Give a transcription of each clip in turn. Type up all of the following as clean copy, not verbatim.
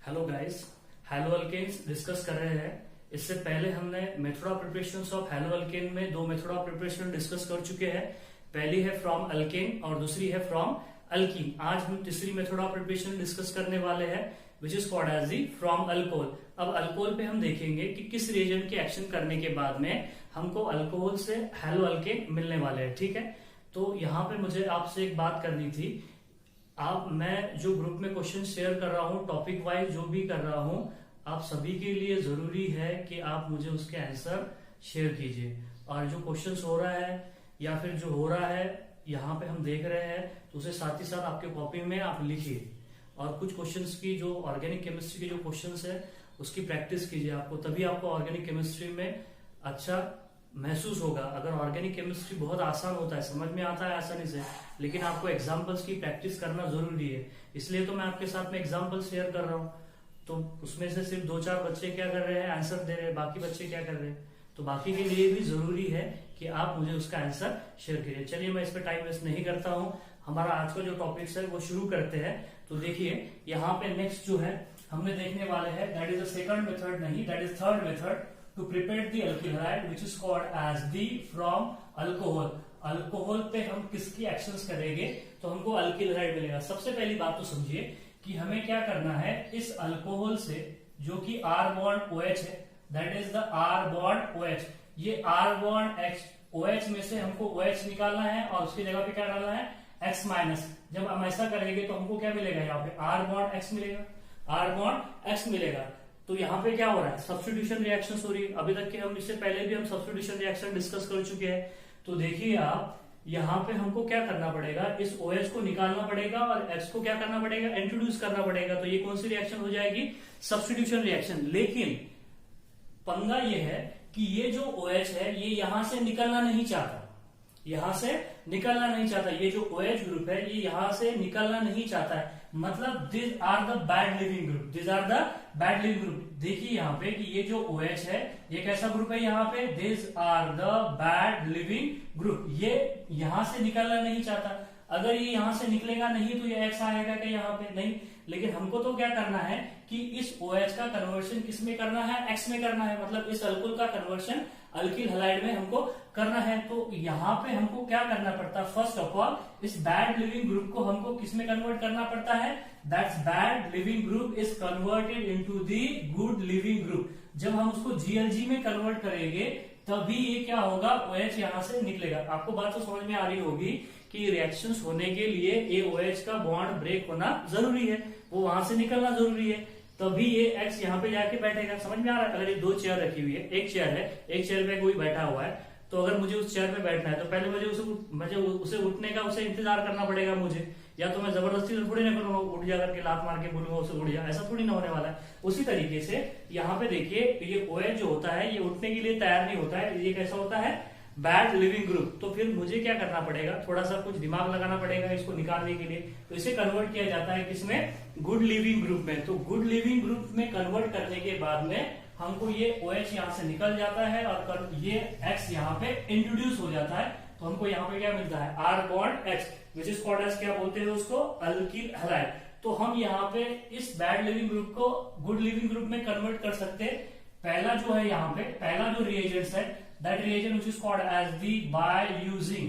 Hello guys, haloalkanes discuss कर रहे हैं। इससे पहले हमने method of preparation of haloalkane में दो मेथड ऑफ प्रिपरेशन डिस्कस कर चुके हैं। पहली है फ्रॉम अल्केन और दूसरी है फ्रॉम अल्कीन। आज हम तीसरी मेथड ऑफ प्रिपरेशन डिस्कस करने वाले हैं which is called as the from alcohol. अब अल्कोहल पे हम देखेंगे कि किस रिएजेंट के एक्शन करने के बाद में हमको अल्कोहल से हेलो अल्केन मिलने वाले हैं। ठीक है, तो यहाँ पे मुझे आपसे एक बात करनी थी। मैं जो ग्रुप में क्वेश्चन शेयर कर रहा हूँ, टॉपिक वाइज जो भी कर रहा हूँ, आप सभी के लिए जरूरी है कि आप मुझे उसके आंसर शेयर कीजिए। और जो क्वेश्चंस हो रहा है या फिर जो हो रहा है यहाँ पे हम देख रहे हैं, तो उसे साथ ही साथ आपके कॉपी में आप लिखिए। और कुछ क्वेश्चंस की जो ऑर्गेनिक केमिस्ट्री के जो क्वेश्चंस है उसकी प्रैक्टिस कीजिए। आपको तभी आपको ऑर्गेनिक केमिस्ट्री में अच्छा महसूस होगा। अगर ऑर्गेनिक केमिस्ट्री बहुत आसान होता है, समझ में आता है आसानी से, लेकिन आपको एग्जांपल्स की प्रैक्टिस करना जरूरी है। इसलिए तो मैं आपके साथ में एग्जांपल शेयर कर रहा हूँ। तो उसमें से सिर्फ 2-4 बच्चे क्या कर रहे हैं, आंसर दे रहे हैं, बाकी बच्चे क्या कर रहे हैं। तो बाकी के लिए भी जरूरी है कि आप मुझे उसका आंसर शेयर कीजिए। चलिए, मैं इस पर टाइम वेस्ट नहीं करता हूँ। हमारा आज का जो टॉपिक्स है वो शुरू करते हैं। तो देखिए, यहाँ पे नेक्स्ट जो है हमने देखने वाले हैं, that is the second method, नहीं that is third method to prepare the alkyl halide which is called as the from alcohol। Alcohol पे हम किसकी एक्शंस करेंगे तो हमको अल्किल हाइड मिलेगा। सबसे पहली बात तो समझिए कि हमें क्या करना है, इस अल्कोहल से जो कि R बॉन्ड OH है, that is the R bond OH। ये R बॉन्ड OH में से हमको OH निकालना है और उसकी जगह पे क्या डालना है, X माइनस। जब हम ऐसा करेंगे तो हमको क्या मिलेगा, यहाँ पे R बॉन्ड X मिलेगा, R बॉन्ड X मिलेगा। तो यहाँ पे क्या हो रहा है, सब्स्टिट्यूशन रिएक्शन हो रही है। अभी तक के हम इससे पहले भी हम सब्स्टिट्यूशन रिएक्शन डिस्कस कर चुके हैं। तो देखिए आप, यहाँ पे हमको क्या करना पड़ेगा, इस OH को निकालना पड़ेगा और X को क्या करना पड़ेगा, इंट्रोड्यूस करना पड़ेगा। तो ये कौन सी रिएक्शन हो जाएगी, सब्स्टिट्यूशन रिएक्शन। लेकिन पंगा ये है कि ये जो OH है ये यहां से निकलना नहीं चाहता, यहां से निकलना नहीं चाहता। ये जो OH ग्रुप है ये यहां से निकलना नहीं चाहता है। मतलब this are the bad leaving group, this are the bad leaving group. देखिए यहाँ पे कि ये जो OH है ये कैसा ग्रुप है, यहाँ पे this are the bad leaving group. ये यहां से निकलना नहीं चाहता। अगर ये यहां से निकलेगा नहीं तो ये X आएगा क्या, यहाँ पे नहीं। लेकिन हमको तो क्या करना है कि इस OH का कन्वर्शन किस में करना है, X में करना है। मतलब इस अल्कोहल का कन्वर्शन अल्किल हैलाइड में हमको करना है। तो यहाँ पे हमको क्या करना पड़ता है, फर्स्ट ऑफ ऑल इस बैड लिविंग ग्रुप को हमको किस में कन्वर्ट करना पड़ता है, that's bad leaving group is converted into the good leaving group. जब हम उसको GLG में कन्वर्ट करेंगे तभी ये क्या होगा, OH यहाँ से निकलेगा। आपको बात तो समझ में आ रही होगी कि रिएक्शंस होने के लिए ये OH का बॉन्ड ब्रेक होना जरूरी है, वो वहां से निकलना जरूरी है, तभी ये X यहाँ पे जाके बैठेगा। समझ में आ रहा है। अगर ये 2 चेयर रखी हुई है, एक चेयर है, एक चेयर पे कोई बैठा हुआ है, तो अगर मुझे उस चेयर पे बैठना है तो पहले मुझे उसे उठने का उसे इंतजार करना पड़ेगा मुझे। या तो मैं जबरदस्ती तो थोड़ी ना करूंगा, उठ जा करके लात मार के बोलूंगा उसे उठ जा, ऐसा थोड़ी ना होने वाला है। उसी तरीके से यहाँ पे देखिए, ये OH जो होता है ये उठने के लिए तैयार नहीं होता है, ये कैसा होता है, बैड लिविंग ग्रुप। तो फिर मुझे क्या करना पड़ेगा, थोड़ा सा कुछ दिमाग लगाना पड़ेगा इसको निकालने के लिए। तो इसे कन्वर्ट किया जाता है किसमें, गुड लिविंग ग्रुप में। तो गुड लिविंग ग्रुप में कन्वर्ट करने के बाद में हमको ये OH यहाँ से निकल जाता है और ये X यहाँ पे इंट्रोड्यूस हो जाता है। तो हमको यहाँ पे क्या मिलता है, R bond X which is called as, क्या बोलते हैं उसको, अल्किल हैलाइड। तो हम यहाँ पे इस बैड लिविंग ग्रुप को गुड लिविंग ग्रुप में कन्वर्ट कर सकते हैं। पहला जो है यहाँ पे, पहला जो रिएजेंट है, that reagent which is called as the by using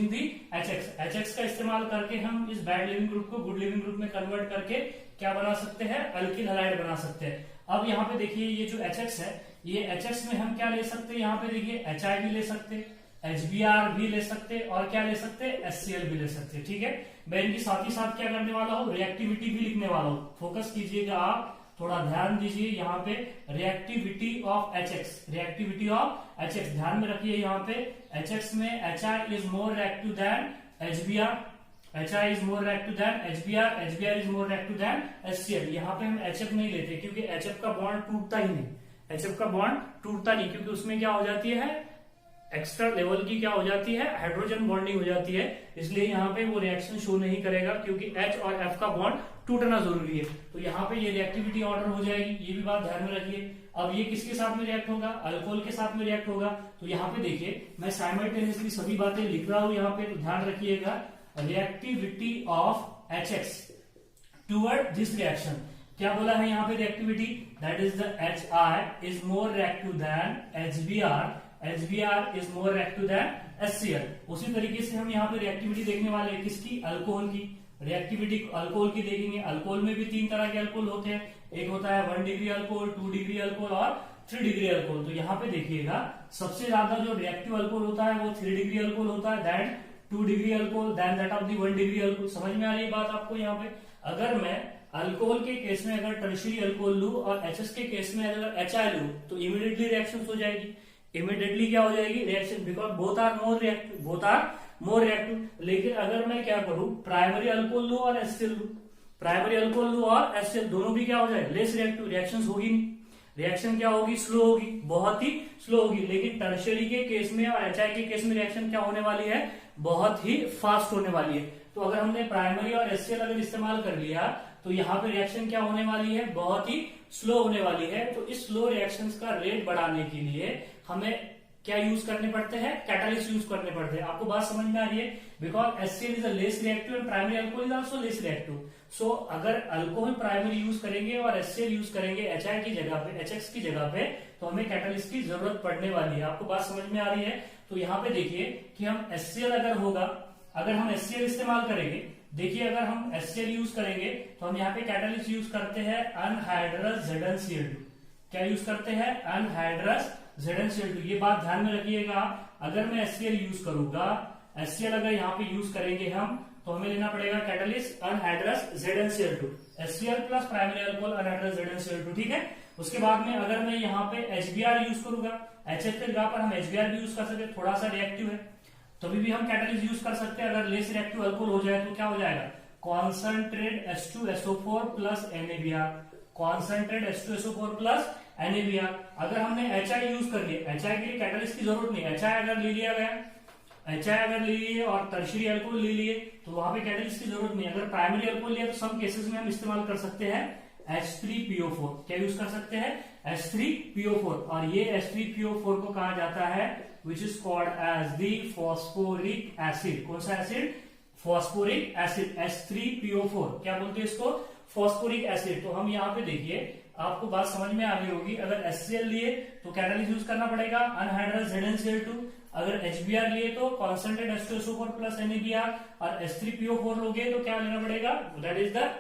the HX का इस्तेमाल करके हम इस बैड लिविंग ग्रुप को गुड लिविंग ग्रुप में कन्वर्ट करके क्या बना सकते हैं, अल्किल हैलाइड बना सकते हैं। अब यहाँ पे देखिए ये जो HX है, ये HX में हम क्या ले सकते हैं, यहाँ पे देखिए HI भी ले सकते हैं, HBr भी ले सकते हैं और क्या ले सकते हैं, HCl भी ले सकते हैं। ठीक है, मैं इनकी साथ ही साथ क्या करने वाला हूँ, रिएक्टिविटी भी लिखने वाला हूँ। फोकस कीजिएगा आप, थोड़ा ध्यान दीजिए। यहाँ पे reactivity of HX, reactivity of HX ध्यान में रखिए। यहाँ पे HX में HI is more reactive than HBr, HI is more reactive than HBr, HBr is more reactive than HCl। यहाँ पे हम HF नहीं लेते क्योंकि HF का बॉन्ड टूटता ही नहीं, HF का बॉन्ड टूटता नहीं, क्योंकि उसमें क्या हो जाती है, एक्स्ट्रा लेवल की क्या हो जाती है, हाइड्रोजन बॉन्डिंग हो जाती है। इसलिए यहाँ पे वो रिएक्शन शो नहीं करेगा क्योंकि H और F का बॉन्ड टूटना जरूरी है। तो यहाँ पे ये रिएक्टिविटी ऑर्डर हो जाएगी, ये भी बात ध्यान में रखिए। अब ये किसके साथ में रिएक्ट होगा, अल्कोहल के साथ में रिएक्ट होगा। तो यहाँ पे देखिए मैं साइमल्टेनियसली सभी बातें लिख रहा हूं यहाँ पे, तो ध्यान रखिएगा। Reactivity of HX toward this reaction. क्या बोला है यहाँ पे reactivity, that is the HI is more reactive than HBr is more reactive than HCl। उसी तरीके से हम यहाँ पे रिएक्टिविटी देखने वाले हैं किसकी, अल्कोहल की। रिएक्टिविटी अल्कोहल की देखेंगे। अल्कोहल में भी 3 तरह के अल्कोहल होते हैं, एक होता है 1 डिग्री अल्कोहल, 2 डिग्री अल्कोहल और 3 डिग्री अल्कोहल। तो यहाँ पे देखिएगा सबसे ज्यादा जो रिएक्टिव अल्कोहल होता है वो 3 डिग्री अल्कोहल होता है, that 2 degree alcohol then that of the 1 degree alcohol. समझ में आ रही है बात आपको यहाँ पे। अगर मैं अल्कोहल के केस में अगर टर्शियरी अल्कोहल लूं और एचएस के केस में अगर HI लूं तो इमीडिएटली रिएक्शन हो जाएगी। इमीडिएटली क्या हो जाएगी reaction, because both are more reactive. लेकिन अगर मैं क्या करूं, प्राइमरी अल्कोहल लूं और HCl लूं, प्राइमरी अल्कोहल लूं और HCl दोनों भी क्या हो जाए, लेस रिएक्टिव, रिएक्शन होगी नहीं। रिएक्शन क्या होगी, स्लो होगी, बहुत ही स्लो होगी। लेकिन टर्शियरी के केस में और HI के केस में रिएक्शन क्या होने वाली है, बहुत ही फास्ट होने वाली है। तो अगर हमने प्राइमरी और HCl अगर इस्तेमाल कर लिया तो यहाँ पे रिएक्शन क्या होने वाली है, बहुत ही स्लो होने वाली है। तो इस स्लो रिएक्शंस का रेट बढ़ाने के लिए हमें क्या यूज करने पड़ते हैं, कैटालिस्ट यूज करने पड़ते हैं। आपको बात समझ में आ रही है, because HCl is a less reactive and primary alcohol is also less reactive. So अगर अल्कोहल प्राइमरी यूज करेंगे और HCl यूज करेंगे HI की जगह पे, HX की जगह पे, तो हमें कैटालिस्ट की जरूरत पड़ने वाली है। आपको बात समझ में आ रही है। तो यहाँ पे देखिए कि हम HCl अगर होगा, अगर हम HCl इस्तेमाल करेंगे, देखिए अगर हम HCl यूज करेंगे तो हम यहाँ पे कैटालिस्ट यूज करते हैं अनहाइड्रस ZnCl2। क्या यूज करते हैं, अनहाइड्रस ZnCl2। ये बात ध्यान में रखिएगा। अगर मैं HCl यूज करूंगा, HCl अगर यहाँ पे यूज करेंगे हम, तो हमें लेना पड़ेगा catalyst anhydrous ZnCl2। HCl plus primary alcohol anhydrous ZnCl2, ठीक है। उसके बाद में अगर मैं यहाँ पे HBr यूज करूंगा, HF के जगह पर हम HBr भी यूज कर सकते हैं, थोड़ा सा रिएक्टिव है, तभी भी हम कैटालिस्ट यूज कर सकते हैं। अगर लेस रिएक्टिव अल्कोहल हो जाए तो क्या हो जाएगा, concentrate H2SO4 plus NaBr, concentrate H2SO4 plus NaBr। अगर हमने HI यूज कर लिया, HI के लिए कैटालिस्ट की जरूरत नहीं, HI अगर ले लिया गया, HI अगर ले लिए और टर्शियरी अल्कोहल ले लिए तो वहां पे कैटालिस्ट की जरूरत नहीं। अगर प्राइमरी अल्कोहल लिया तो सम केसेस में हम इस्तेमाल कर सकते हैं H3PO4। क्या यूज कर सकते हैं, H3PO4। और ये H3PO4 को कहा जाता है which is called as the phosphoric acid. कौन सा एसिड, फॉस्फोरिक एसिड, H3PO4। क्या बोलते हैं इसको, फॉस्फोरिक एसिड। तो हम यहाँ पे देखिए, आपको बात समझ में आ गई होगी। अगर HCl लिए तो कैटालिस्ट यूज करना पड़ेगा अनहाइड्रस ZnCl2। अगर HBr लिए तो कॉन्सेंट्रेट H2SO4 प्लस NaBr। और H3PO4 लोगे तो क्या लेना पड़ेगा, दैट इज द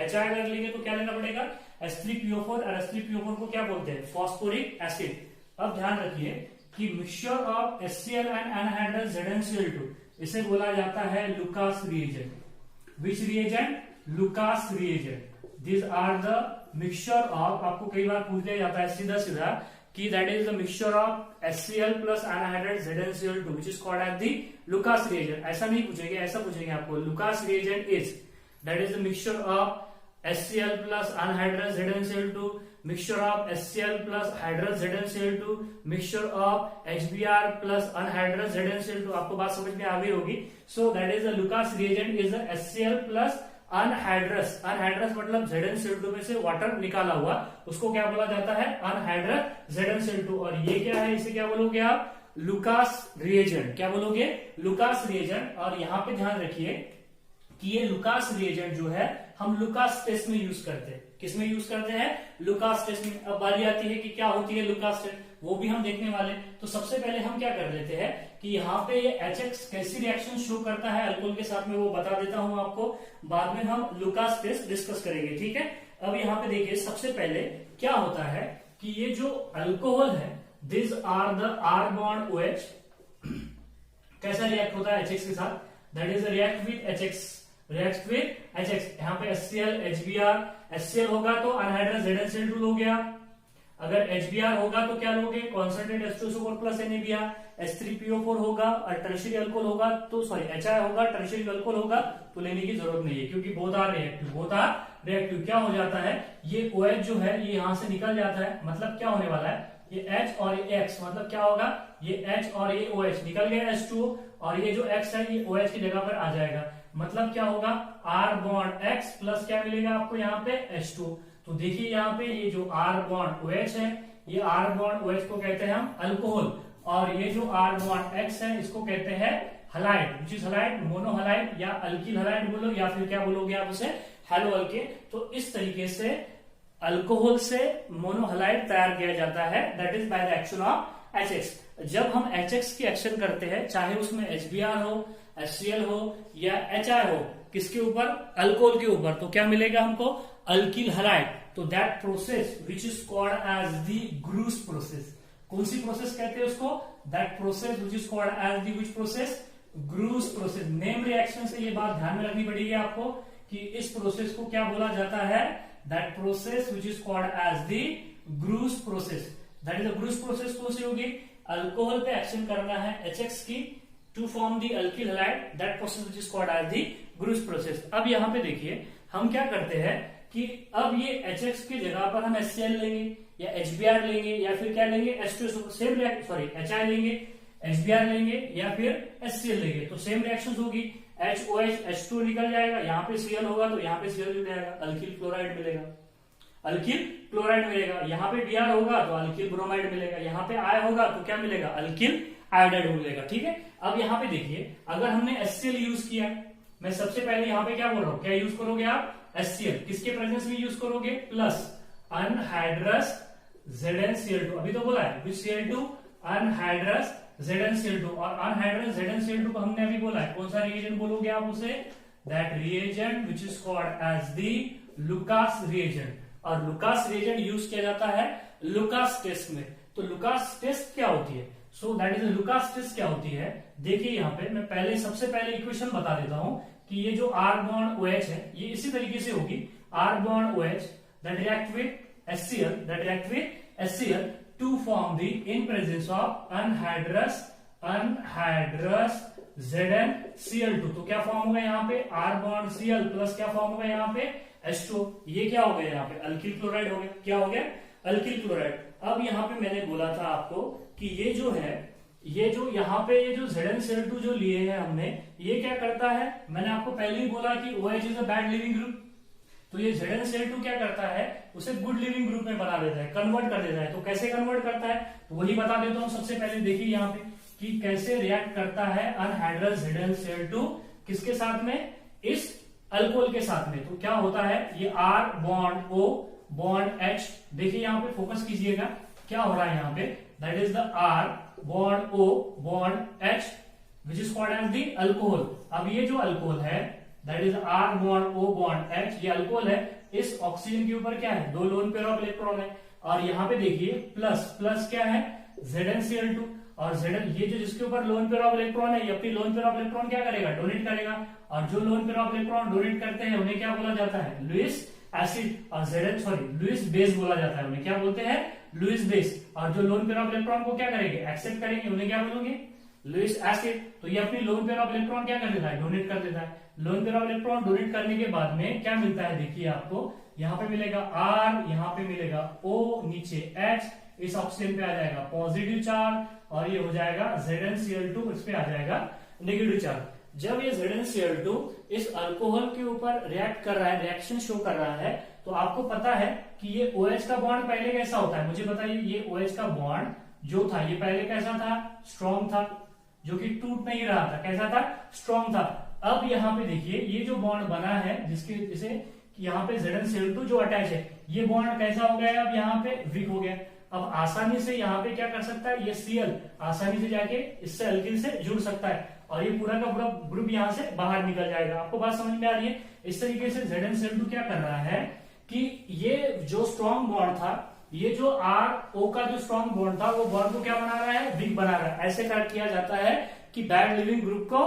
HI अगर लेंगे तो क्या लेना पड़ेगा, H3PO4। और H3PO4 को क्या बोलते हैं, फॉस्फोरिक एसिड। अब ध्यान रखिए कि mixture of HCl and anhydrous ZnCl2 इसे बोला जाता है Lucas reagent. Which reagent, Lucas reagent. This are the mixture of, आपको कई बार पूछ लिया जाता है सीधा सीधा कि that is the mixture of HCl plus anhydrous ZnCl2 which is called as the Lucas reagent. ऐसा नहीं पूछेंगे, ऐसा पूछेंगे आपको, Lucas reagent is, that is the mixture of HCl plus anhydrous ZnCl2, mixture of HCl plus hydrous ZnCl2, mixture of HBr plus anhydrous ZnCl2। आपको बात समझ में आ गई होगी। So that is the Lucas reagent is the HCl plus anhydrous. Anhydrous मतलब ZnCl2 में से वाटर निकाला हुआ, उसको क्या बोला जाता है, अनहाइड्रस ZnCl2। और ये क्या है, इसे क्या बोलोगे आप, लुकास रिएजेंट। क्या बोलोगे, लुकास रिएजेंट। और यहाँ पे ध्यान रखिए कि ये लुकास रिएजेंट जो है हम लुकास टेस्ट में यूज करते हैं। किसमें यूज करते हैं, लुकास टेस्ट में। अब बारी आती है कि क्या होती है लुकास टेस्ट, वो भी हम देखने वाले। तो सबसे पहले हम क्या कर लेते हैं कि यहाँ पे ये HX कैसी रिएक्शन शो करता है अल्कोहल के साथ में, वो बता देता हूं आपको। बाद में हम लुकास टेस्ट डिस्कस करेंगे, ठीक है। अब यहाँ पे देखिए, सबसे पहले क्या होता है कि ये जो अल्कोहल है, this are the R bond OH कैसा रिएक्ट होता है HX के साथ, that is react with HX, react with HX। यहाँ पे HCl, HBr, HCl होगा तो अनहाइड्रस ZnCl2 लोगे आप। अगर HBr होगा तो क्या लोगे, concentrate H2SO4 plus NaBr। H3PO4 होगा और टर्शियरी अल्कोहल होगा तो HI होगा, टर्शियरी अल्कोहल होगा तो लेने की जरूरत नहीं है, क्योंकि both are reactive, both are reactive. क्या हो जाता है, ये OH जो है ये यहाँ से निकल जाता है, मतलब क्या होने वाला है, ये H और ये X, मतलब क्या होगा, ये H और ये OH निकल गया H2O, और ये जो X है ये OH की जगह पर आ जाएगा। मतलब क्या होगा, R बॉन्ड X प्लस क्या मिलेगा आपको यहाँ पे H2। तो देखिए यहाँ पे ये जो R बॉन्ड OH है, ये R बॉन्ड OH को कहते हैं हम अल्कोहल, और ये जो R बॉन्ड X है इसको कहते हैं हलाइड, विच इज हलाइड, मोनोहलाइड या अल्किल हलाइड बोलो या फिर क्या बोलोगे आप उसे, हैलो अल्केन। तो इस तरीके से अल्कोहल से मोनोहलाइड तैयार किया जाता है, that is by the action of HX। जब हम HX की एक्शन करते हैं, चाहे उसमें HBr हो, HCl हो या HI हो, किसके ऊपर, अल्कोहल के ऊपर, तो क्या मिलेगा हमको, अल्किल हलाइड। तो that process which is called as the Groove's process, कौन सी प्रोसेस कहते हैं उसको, that process which is called as the which process, Groove's process. Name reaction से ये बात ध्यान में रखनी पड़ेगी आपको कि इस प्रोसेस को क्या बोला जाता है, that process which is called as the Groove's process. That is the Groove's process कौन सी होगी, अल्कोहल पे एक्शन करना है HX की to form the alkyl halide, that process which is called as the Groove's process. अब यहाँ पे देखिए हम क्या करते हैं कि अब ये HX की जगह पर हम HCl लेंगे या HBr लेंगे या फिर क्या लेंगे, H2, सेम सॉरी HI लेंगे, HBr लेंगे या फिर HCl लेंगे, तो सेम रिएक्शन होगी, HOH H2 निकल जाएगा, यहाँ पे Cl होगा तो यहाँ पे Cl मिल जाएगा, अल्किल क्लोराइड मिलेगा, अल्किल क्लोराइड मिलेगा, यहाँ पे Br होगा तो अल्किल ब्रोमाइड मिलेगा, यहाँ पे I होगा तो क्या मिलेगा, अल्किल आयोडाइड मिलेगा। ठीक है, अब यहाँ पे देखिए अगर हमने HCl यूज किया, मैं सबसे पहले यहाँ पे क्या बोल रहा हूँ, क्या यूज करोगे आप, HCl, किसके प्रेजेंस में यूज करोगे, प्लस अनहाइड्रस ZnCl2, अभी तो बोला है विच Cl2, अनहाइड्रस ZnCl2, और अनहाइड्रस ZnCl2 को हमने अभी बोला है, कौन सा रिएजेंट बोलोगे आप उसे, that reagent which is called as the Lucas reagent. और लुकास रिएजेंट यूज किया जाता है लुकास टेस्ट में। तो लुकास टेस्ट क्या होती है, so that is Lucas test क्या होती है, देखिए यहाँ पे मैं पहले सबसे पहले इक्वेशन बता देता हूं कि ये जो R बॉन्ड OH है ये इसी तरीके से होगी, R bond OH that react with HCl, that react with HCl to form the in presence of anhydrous ZnCl2। तो क्या फॉर्म होगा यहाँ पे, R बॉन्ड Cl प्लस क्या फॉर्म होगा यहाँ पे, H2, ये क्या हो गया यहाँ पे, अल्किल क्लोराइड हो गया, क्या हो गया, अल्किल क्लोराइड। अब यहाँ पे मैंने बोला था आपको कि ये जो है, ये जो यहाँ पे ये जो ZnCl2 जो लिए हैं हमने, ये क्या करता है, मैंने आपको पहले ही बोला कि OH is a bad leaving group, तो ये ZnCl2 क्या करता है, उसे गुड लिविंग ग्रुप में बना देता है, कन्वर्ट कर देता है। तो कैसे कन्वर्ट करता है, तो वही बता देता हूं सबसे पहले, देखिए यहाँ पे कि कैसे रिएक्ट करता है अनहाइड्रस ZnCl2 किसके साथ में, इस अल्कोहल के साथ में। तो क्या होता है, ये R bond O bond H, देखिए यहाँ पे फोकस कीजिएगा क्या हो रहा है यहाँ पे, that is the R bond O bond H which is called as the alcohol. अब ये जो अल्कोहल है that is R bond O bond H, ये अल्कोहल है, इस ऑक्सीजन के ऊपर क्या है, दो लोन पेयर ऑफ इलेक्ट्रॉन है, और यहाँ पे देखिए प्लस प्लस क्या है, ZnCl2, और Zn ये जो जिसके ऊपर लोन पेयर ऑफ इलेक्ट्रॉन है, ये अपनी लोन पेयर ऑफ इलेक्ट्रॉन क्या करेगा, डोनेट करेगा, और जो loan pair of electron donate करते हैं उन्हें क्या बोला जाता है, लुईस एसिड, और लुईस बेस बोला जाता है, उन्हें क्या बोलते हैं, लुईस बेस। और जो लोन पेयर ऑफ इलेक्ट्रॉन को क्या करेंगे, एक्सेप्ट करेंगे, उन्हें क्या बोलोगे, लुईस एसिड। तो ये अपनी लोन पेयर ऑफ इलेक्ट्रॉन क्या कर देता है, डोनेट कर देता है। Loan pair of electron donate करने के बाद में क्या मिलता है, देखिए आपको यहाँ पे मिलेगा R, यहाँ पे मिलेगा O, नीचे H, इस ऑक्सीजन पे आ जाएगा पॉजिटिव चार्ज, और ये हो जाएगा ZnCl2, इस पे आ जाएगा नेगेटिव चार्ज। जब ये ZnCl2 इस अल्कोहल के ऊपर रिएक्ट कर रहा है, रिएक्शन शो कर रहा है, तो आपको पता है कि ये OH का बॉन्ड पहले कैसा होता है, मुझे बताइए, ये OH का बॉन्ड जो था ये पहले कैसा था, स्ट्रॉन्ग था, जो कि टूट नहीं रहा था, कैसा था, स्ट्रॉन्ग था। अब यहाँ पे देखिए ये जो बॉन्ड बना है जिसके जैसे यहाँ पे ZnCl2 जो अटैच है, ये बॉन्ड कैसा हो गया है, अब यहाँ पे वीक हो गया। अब आसानी से यहाँ पे क्या कर सकता है, ये Cl आसानी से जाके इससे अल्किल से जुड़ सकता है, और ये पूरा का पूरा ग्रुप यहाँ से बाहर निकल जाएगा। आपको बात समझ में आ रही है। इस तरीके से ZnCl2 क्या कर रहा है कि ये जो स्ट्रॉन्ग बॉन्ड था, ये जो RO का जो स्ट्रॉन्ग बॉन्ड था, वो बॉन्ड को क्या बना रहा है, वीक बना रहा है। ऐसे कर किया जाता है कि बैड लिविंग ग्रुप को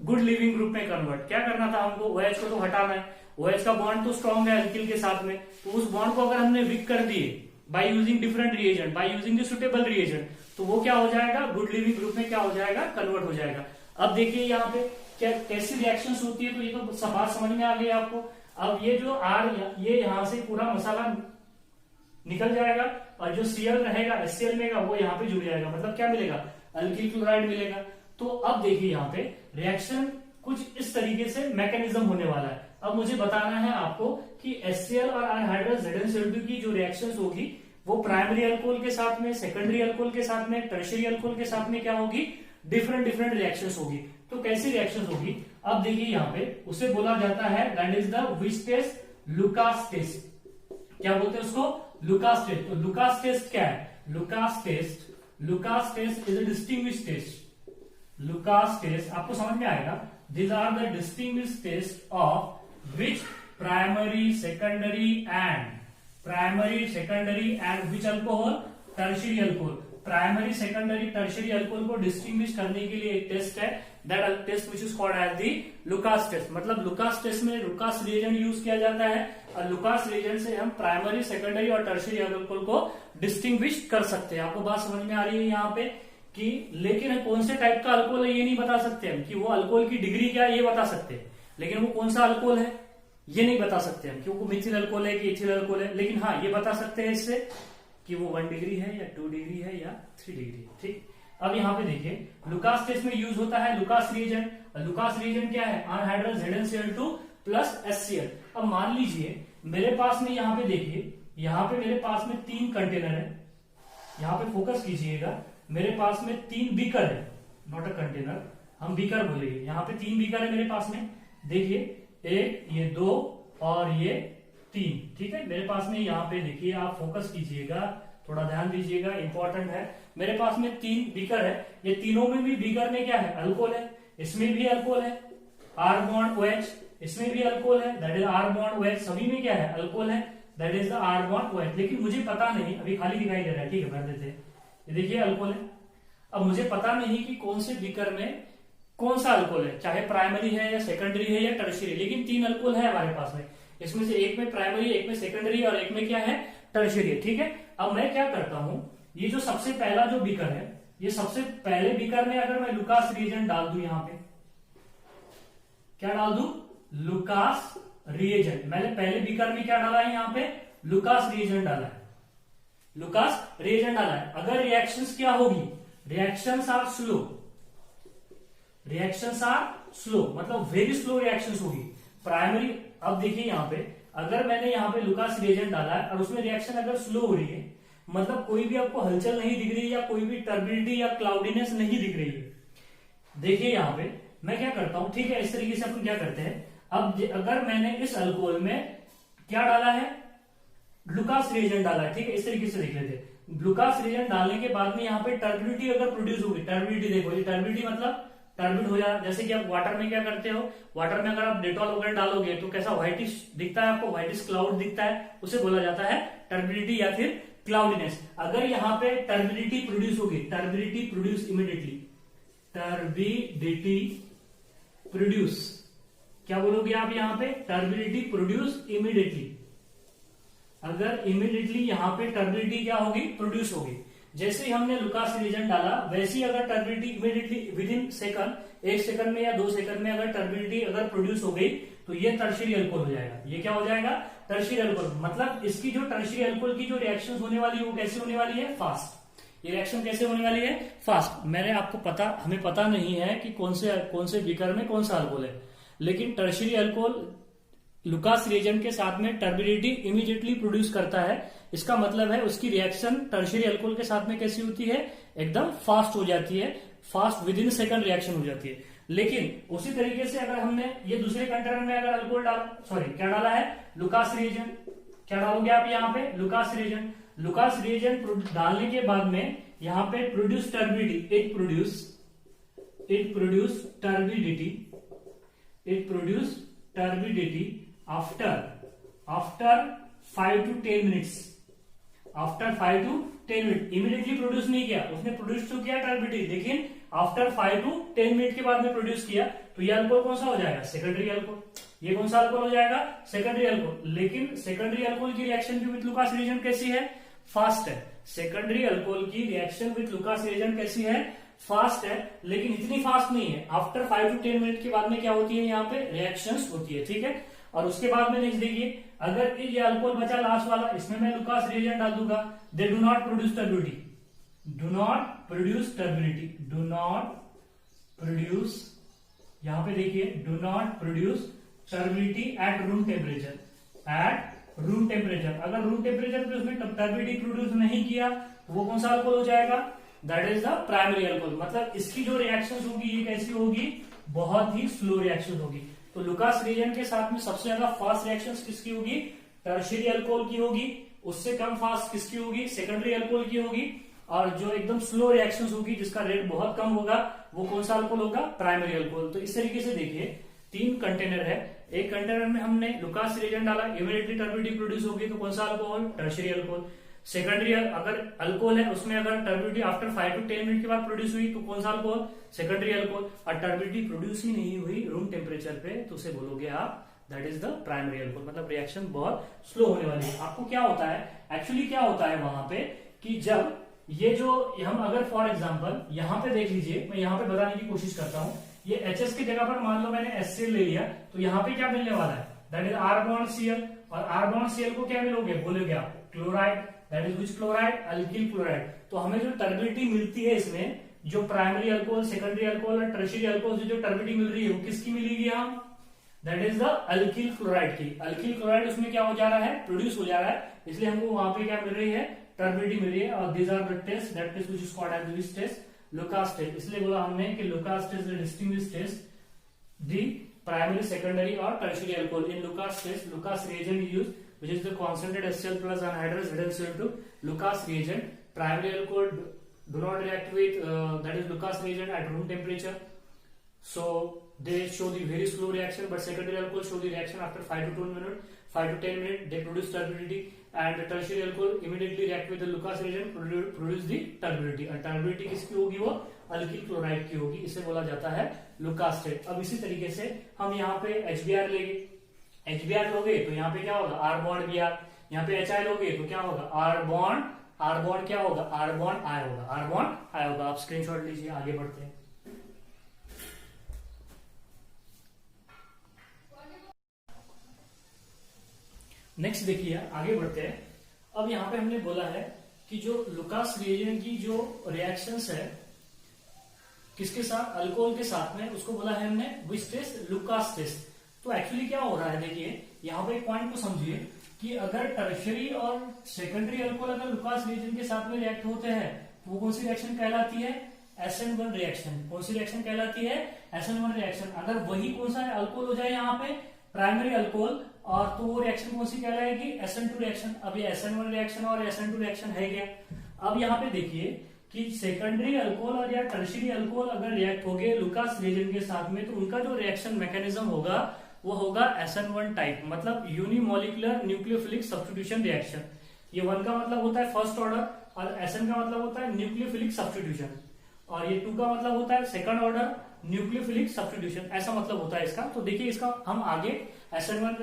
गुड लिविंग ग्रुप में कन्वर्ट। क्या करना था हमको, OH को तो हटाना है, OH का बॉन्ड तो स्ट्रॉन्ग है अल्किल के साथ में, तो उस बॉन्ड को अगर हमने वीक कर दिए by using different reagent, bye using the suitable reagent, तो वो क्या हो जाएगा, गुड लिविंग ग्रुप में क्या हो जाएगा, कन्वर्ट हो जाएगा। अब देखिए यहाँ पे क्या कैसी रिएक्शंस होती है, तो ये तो बात समझ में आ गई आपको। अब ये जो ये यहाँ से पूरा मसाला निकल जाएगा, और जो Cl रहेगा, HCl में वो यहाँ पे जुड़ जाएगा, मतलब क्या मिलेगा, अल्किल क्लोराइड मिलेगा। तो अब देखिए यहाँ पे रिएक्शन कुछ इस तरीके से मैकेनिज्म होने वाला है। अब मुझे बताना है आपको कि HCl और अनहाइड्रस ZnCl2 की जो रिएक्शंस होगी वो प्राइमरी अल्कोहल के साथ में, सेकेंडरी अल्कोहल के साथ में, टर्शियरी अल्कोहल के साथ में क्या होगी, डिफरेंट डिफरेंट रिएक्शंस होगी। तो कैसी रिएक्शंस होगी, अब देखिए यहाँ पे उसे बोला जाता है that is the which test, Lucas test. क्या बोलते हैं उसको, लुकास टेस्ट। तो लुकास टेस्ट क्या है, Lucas test is a distinguish test. Lucas test आपको समझ में आएगा, these are the distinguished tests of which primary, secondary and which alcohol, tertiary alcohol। Primary, secondary, tertiary alcohol को डिस्टिंग्विश करने के लिए एक टेस्ट है, that test which is called as the Lucas test. मतलब लुकास टेस्ट में Lucas reagent use किया जाता है और लुकास रिएजेंट से हम प्राइमरी, सेकेंडरी और टर्शियरी अल्कोहल को डिस्टिंग्विश कर सकते हैं। आपको बात समझ में आ रही है यहाँ पे कि, लेकिन कौन से टाइप का अल्कोहल है ये नहीं बता सकते हम, कि वो अल्कोहल की डिग्री क्या है ये बता सकते हैं, लेकिन वो कौन सा अल्कोहल है ये नहीं बता सकते हम कि वो मिथिल अल्कोहल है कि इथिल अल्कोहल है। लेकिन हाँ ये बता सकते हैं इससे कि वो 1 डिग्री है या 2 डिग्री है या 3 डिग्री है। ठीक, अब यहाँ पे देखिए लुकास टेस्ट में यूज होता है लुकास रिएजेंट। लुकास रिएजेंट क्या है, अनहाइड्रस ZnCl2 प्लस HCl। अब मान लीजिए मेरे पास में, यहाँ पे देखिए, यहाँ पे मेरे पास में 3 कंटेनर है, यहाँ पे फोकस कीजिएगा, मेरे पास में 3 बीकर है, नॉट अ कंटेनर, हम बीकर बोलेंगे। यहाँ पे 3 बीकर है मेरे पास में, देखिए 1, ये 2 और ये 3। ठीक है, मेरे पास में यहाँ पे देखिए, आप फोकस कीजिएगा, थोड़ा ध्यान दीजिएगा, इंपॉर्टेंट है। मेरे पास में 3 बीकर है, ये तीनों में भी बीकर में क्या है, अल्कोहल है। इसमें भी अल्कोहल है, R बॉन्ड OH, इसमें भी अल्कोहल है, that is R bond OH, सभी में क्या है, अल्कोहल है, that is the R bond OH। लेकिन मुझे पता नहीं, अभी खाली दिखाई दे रहा है, ठीक है, भर देते हैं, ये देखिए अल्कोहल है। अब मुझे पता नहीं कि कौन से बीकर में कौन सा अल्कोहल है, चाहे प्राइमरी है या सेकेंडरी है या टर्शियरी, लेकिन 3 अल्कोहल है हमारे पास में। इसमें से एक में प्राइमरी, एक में सेकेंडरी और एक में क्या है, टर्शियरी है। ठीक है, अब मैं क्या करता हूं, ये जो सबसे पहला जो बीकर है, ये सबसे पहले बीकर में अगर मैं लुकास रिएजेंट डाल दूं, यहां पे क्या डाल दूं, लुकास रिएजेंट। मैंने पहले बीकर में क्या डाला है, यहां पे लुकास रिएजेंट डाला है, लुकास रिएजेंट डाला है। अगर रिएक्शंस क्या होगी, reactions are slow, reactions are slow, मतलब वेरी स्लो रिएक्शंस होगी प्राइमरी। अब देखिए यहाँ पे, अगर मैंने यहाँ पे लुकास रिएजेंट डाला है और उसमें रिएक्शन अगर स्लो हो रही है, मतलब कोई भी आपको हलचल नहीं दिख रही है या कोई भी टर्बिडिटी या क्लाउडीनेस नहीं दिख रही है, देखिए यहाँ पे मैं क्या करता हूं, ठीक है, इस तरीके से अपन क्या करते हैं। अब अगर मैंने इस अल्कोहल में क्या डाला है, लुकास रिएजेंट डाला है, ठीक है, इस तरीके से देख लेते हैं। ग्लूकास रिएजेंट डालने के बाद में यहाँ पे टर्बिडिटी अगर प्रोड्यूस होगी, टर्बिडिटी देखो, ये टर्बिडिटी मतलब टर्बिड हो जाए। जैसे कि आप वाटर में क्या करते हो, वाटर में अगर आप डेटॉल वगैरह डालोगे तो कैसा व्हाइटिश दिखता है आपको, व्हाइटिश क्लाउड दिखता है, उसे बोला जाता है टर्बिडिटी या फिर क्लाउडीनेस। अगर यहाँ पे टर्बिडिटी प्रोड्यूस होगी, turbidity produce immediately, turbidity produce, क्या बोलोगे आप यहाँ पे, टर्बिडिटी प्रोड्यूस इमीडिएटली। अगर इमीडिएटली यहाँ पे टर्बिडिटी क्या होगी, प्रोड्यूस होगी। जैसे ही हमने लुकास रिएजेंट डाला वैसे ही अगर turbidity immediately with in second, 1 second में या 2 सेकंड में अगर टर्बिडिटी अगर प्रोड्यूस हो गई तो ये टर्शियरी अल्कोहल हो जाएगा। ये क्या हो जाएगा, टर्शियरी अल्कोहल। मतलब इसकी जो टर्शियरी अल्कोहल की जो रिएक्शन होने वाली है वो कैसे होने वाली है, फास्ट। ये रिएक्शन कैसे होने वाली है, फास्ट। मैंने आपको पता, हमें पता नहीं है कि कौन से बीकर में कौन सा अल्कोहल है, लेकिन टर्शियरी अल्कोहल लुकास रिएजेंट के साथ में टर्बिडिटी इमीडिएटली प्रोड्यूस करता है। इसका मतलब है उसकी रिएक्शन टर्शियरी अल्कोहल के साथ में कैसी होती है, एकदम फास्ट हो जाती है, fast with in second reaction हो जाती है। लेकिन उसी तरीके से अगर हमने ये दूसरे कंटेनर में अगर अल्कोहल डाला, सॉरी क्या डाला है, लुकास रिएजेंट, क्या डालोगे आप यहाँ पे, लुकास रिएजेंट। लुकास रिएजेंट डालने के बाद में यहाँ पे produce turbidity, it produce turbidity after 5 to 10 minutes, after 5 to 10 minute. Immediately produce नहीं किया उसने, प्रोड्यूस तो किया टर्बिडिटी, लेकिन आफ्टर 5 to 10 मिनट के बाद में प्रोड्यूस किया, तो ये अल्कोहल कौन सा हो जाएगा, सेकेंडरी अल्कोहल। ये कौन सा अल्कोहल हो जाएगा, सेकेंडरी अल्कोहल। लेकिन सेकेंडरी अल्कोहल की रिएक्शन भी विद लुकास रिएजेंट कैसी है, फास्ट है। सेकेंडरी अल्कोहल की रिएक्शन विद लुकास रिएजेंट कैसी है, फास्ट है, लेकिन इतनी फास्ट नहीं है। आफ्टर 5 to 10 मिनट के बाद में क्या होती है, यहाँ पे रिएक्शंस होती है, ठीक है। और उसके बाद में नेक्स्ट देखिए, अगर ये अल्कोहल बचा लास्ट वाला, इसमें मैं लुकास रिएजेंट डाल दूंगा, they do not produce turbidity, यहां पे देखिए, do not produce turbidity at room temperature, अगर रूम टेम्परेचर पे उसमें टर्बिडिटी प्रोड्यूस नहीं किया तो वो कौन सा अल्कोहल हो जाएगा, that is the primary alcohol. मतलब इसकी जो रिएक्शन होगी ये कैसी होगी, बहुत ही स्लो रिएक्शन होगी। तो लुकास रिएजेंट के साथ में सबसे ज्यादा फास्ट रिएक्शन किसकी होगी, टर्शियरी अल्कोहल की होगी। उससे कम फास्ट किसकी होगी, सेकेंडरी अल्कोहल की होगी। और जो एकदम स्लो रिएक्शंस होगी जिसका रेट बहुत कम होगा वो कौन सा अल्कोहल होगा, प्राइमरी अल्कोहल। तो इस तरीके से देखिए 3 कंटेनर है, एक कंटेनर में हमने लुकास रिएजेंट डाला, इमीडिएटली टर्बिडिटी प्रोड्यूस होगी तो कौन सा अल्कोहल, टर्शियरी अल्कोहल। सेकेंडरी अगर अल्कोहल है उसमें अगर टर्बिडिटी आफ्टर 5 to 10 मिनट के बाद प्रोड्यूस हुई तो कौन सा अल्कोहल, सेकेंडरी अल्कोहल। और टर्बिडिटी प्रोड्यूस ही नहीं हुई रूम टेम्परेचर पे तो उसे बोलोगे आप that is the primary alcohol. मतलब रिएक्शन बहुत स्लो होने वाली है। आपको क्या होता है, एक्चुअली क्या होता है वहां पे कि जब ये जो हम अगर फॉर एग्जांपल यहाँ पे देख लीजिए, मैं यहाँ पे बताने की कोशिश करता हूँ, ये एचएस की जगह पर मान लो मैंने HCl ले लिया तो यहाँ पे क्या मिलने वाला है, that is R bond Cl। और R bond Cl को क्या मिलोगे, बोलोगे आप chloride, that is which chloride, alkyl chloride. तो हमें जो टर्बिडिटी मिलती है इसमें, जो प्राइमरी अल्कोहल, सेकेंडरी अल्कोहल और टर्शियरी अल्कोहल जो टर्बिडिटी मिल रही है वो किसकी मिलेगी, हम that is the alkyl chloride की। अल्किल क्लोराइड उसमें क्या हो जा रहा है, प्रोड्यूस हो जा रहा है, इसलिए हमको वहां पे क्या मिल रही है, टर्बिडिटी मिल रही है। और these are the test that is which is called as which test, Lucas test. इसलिए बोला हमने कि Lucas test the distinguish test the primary, secondary और tertiary alcohol. In Lucas test Lucas reagent use which is the concentrated HCl plus anhydrous ZnCl2 Lucas reagent. Primary alcohol do not react with that is Lucas reagent at room temperature, so they show the very slow reaction. But secondary alcohol show the reaction after 5 to 10 minutes they produce turbidity, and the tertiary alcohol immediately react with the Lucas reagent produce the turbidity। और turbidity किसकी होगी, वो alkyl chloride की होगी, इसे बोला जाता है लुकास टेस्ट। अब इसी तरीके से हम यहाँ पे HBr लेंगे, HBr लोगे तो यहाँ पे क्या होगा, R bond Br। यहाँ पे HI लोगे तो क्या होगा, R bond क्या होगा, R bond I होगा, R bond I होगा। आप स्क्रीनशॉट लीजिए, आगे बढ़ते हैं। नेक्स्ट देखिए, आगे बढ़ते हैं। अब यहाँ पे हमने बोला है कि जो लुकास रिएजेंट की जो रिएक्शंस है किसके साथ, अल्कोहल के साथ में, उसको बोला है हमने विच टेस्ट, लुकास टेस्ट। तो एक्चुअली क्या हो रहा है, देखिए यहाँ पे एक पॉइंट को समझिए कि अगर टर्शियरी और सेकेंडरी अल्कोहल अगर लुकास रिएजेंट के साथ में रिएक्ट होते हैं तो वो कौन सी रिएक्शन कहलाती है, SN1 रिएक्शन। कौन सी रिएक्शन कहलाती है, SN1 रिएक्शन। अगर वही कौन सा अल्कोहल हो जाए यहाँ पे, प्राइमरी अल्कोहल, और तो वो रिएक्शन कौन सी कहलाएगी, SN2 रिएक्शन। अब ये SN1 रिएक्शन और SN2 रिएक्शन है क्या। अब यहाँ पे देखिए कि सेकेंडरी अल्कोहल और या टर्शियरी अल्कोहल अगर रिएक्ट हो गए लुकास रिएजेंट के साथ में तो उनका जो रिएक्शन मैकेनिज्म होगा वो होगा SN1 टाइप, मतलब यूनिमोलिकुलर न्यूक्लियोफिलिक सब्स्टिट्यूशन रिएक्शन। ये 1 का मतलब होता है फर्स्ट ऑर्डर, और SN का मतलब होता है न्यूक्लियोफिलिक सब्स्टिट्यूशन, और ये 2 का मतलब होता है सेकंड ऑर्डर न्यूक्लियोफिलिक सब्स्टिट्यूशन, ऐसा मतलब होता है इसका। तो देखिए इसका हम आगे SN1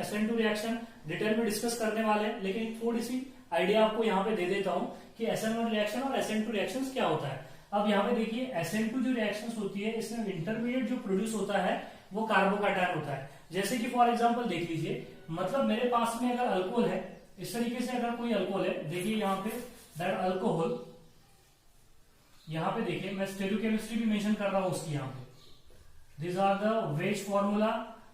SN2 रिएक्शन डिटेल में डिस्कस करने वाले हैं, लेकिन थोड़ी सी आइडिया आपको यहाँ पे दे देता हूँ कि SN1 रिएक्शन और SN2 रिएक्शन क्या होता है। अब यहाँ पे देखिए SN2 जो रिएक्शन होती है इसमें इंटरमीडिएट जो प्रोड्यूस होता है वो कार्बोकैटायन होता है। जैसे कि फॉर एग्जांपल देख लीजिए, मतलब मेरे पास में अगर अल्कोहल है, इस तरीके से अगर कोई अल्कोहल है, देखिए यहाँ पे दैट अल्कोहल, यहाँ पे देखिए मैं स्टेरियोकेमिस्ट्री भी मेंशन कर रहा हूँ उसकी, यहाँ पे this are the wedge formula,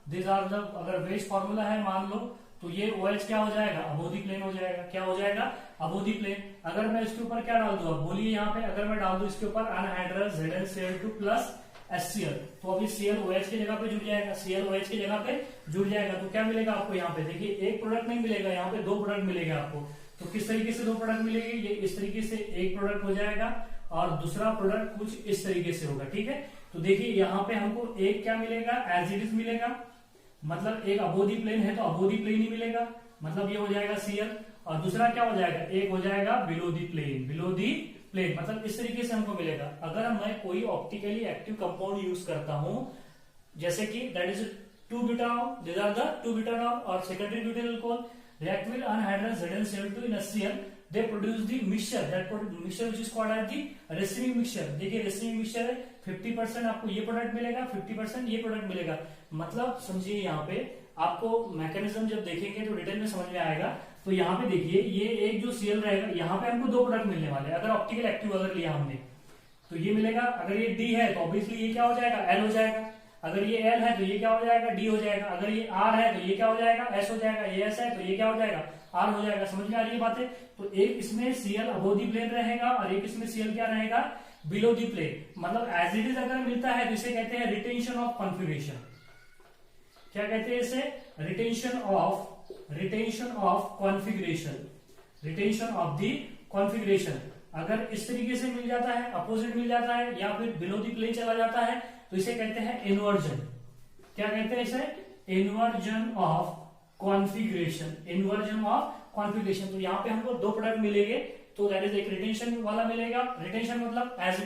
this are the, अगर वेज फॉर्मूला है मान लो तो ये OH क्या हो जाएगा, अबोधी प्लेन हो जाएगा। क्या हो जाएगा, अबोधी प्लेन। अगर मैं इसके ऊपर क्या डाल दूं, बोलिए यहाँ पे अगर मैं डाल दूं इसके ऊपर अनहाइड्रस ZnCl2 प्लस HCl, तो अभी Cl OH की जगह पे जुड़ जाएगा, Cl OH की जगह पे जुड़ जाएगा। तो क्या मिलेगा आपको यहाँ पे, देखिए एक प्रोडक्ट नहीं मिलेगा, यहाँ पे 2 प्रोडक्ट मिलेगा आपको। तो किस तरीके से 2 प्रोडक्ट मिलेंगे, ये इस तरीके से एक प्रोडक्ट हो जाएगा और दूसरा प्रोडक्ट कुछ इस तरीके से होगा, ठीक है। तो देखिए यहाँ पे हमको एक क्या मिलेगा, एज इट इज मिलेगा, मतलब एक अबोधी प्लेन है तो अबोधी प्लेन ही मिलेगा, मतलब ये हो जाएगा Cl, और दूसरा क्या हो जाएगा, एक हो जाएगा below the plane, below the plane, मतलब इस तरीके से हमको मिलेगा। अगर मैं कोई ऑप्टिकली एक्टिव कंपाउंड यूज करता हूं, जैसे कि that is 2-butanol, these are the 2-butanol और secondary butane alcohol react with anhydrous ZnCl2 in HCl, they produce the mixture, that mixture which is called as the racemic mixture। देखिए racemic mixture है, 50% आपको ये product मिलेगा, 50% ये product मिलेगा। मतलब समझिए यहाँ पे आपको मैकेनिज्म जब देखेंगे तो डिटेल में समझ में आएगा। तो यहाँ पे देखिए ये एक जो Cl रहेगा, यहाँ पे हमको 2 प्रोडक्ट मिलने वाले हैं। अगर ऑप्टिकल एक्टिव अगर लिया हमने तो ये मिलेगा, अगर ये D है तो ऑब्वियसली ये क्या हो जाएगा, L हो जाएगा, अगर ये L है तो ये क्या हो जाएगा, D हो जाएगा, अगर ये R है तो ये क्या हो जाएगा, S हो जाएगा, ये S है तो ये क्या हो जाएगा, R हो जाएगा। समझ में आ रही है बातें? तो एक इसमें Cl अबोव दी प्लेन रहेगा और एक इसमें Cl क्या रहेगा, बिलो दी प्लेन। मतलब एज इट इज अगर मिलता है तो इसे कहते हैं रिटेंशन ऑफ कॉन्फिगरेशन। क्या कहते हैं इसे? Retention of configuration, retention of the configuration. अगर इस तरीके से मिल जाता है, अपोजिट मिल जाता है या फिर बिलो दी प्लेन चला जाता है तो इसे कहते हैं इन्वर्जन। क्या कहते हैं इसे? Inversion of configuration, inversion of configuration. तो यहाँ पे हमको दो प्रोडक्ट मिलेंगे, तो दैट इज एक रिटेंशन वाला मिलेगा। रिटेंशन मतलब एज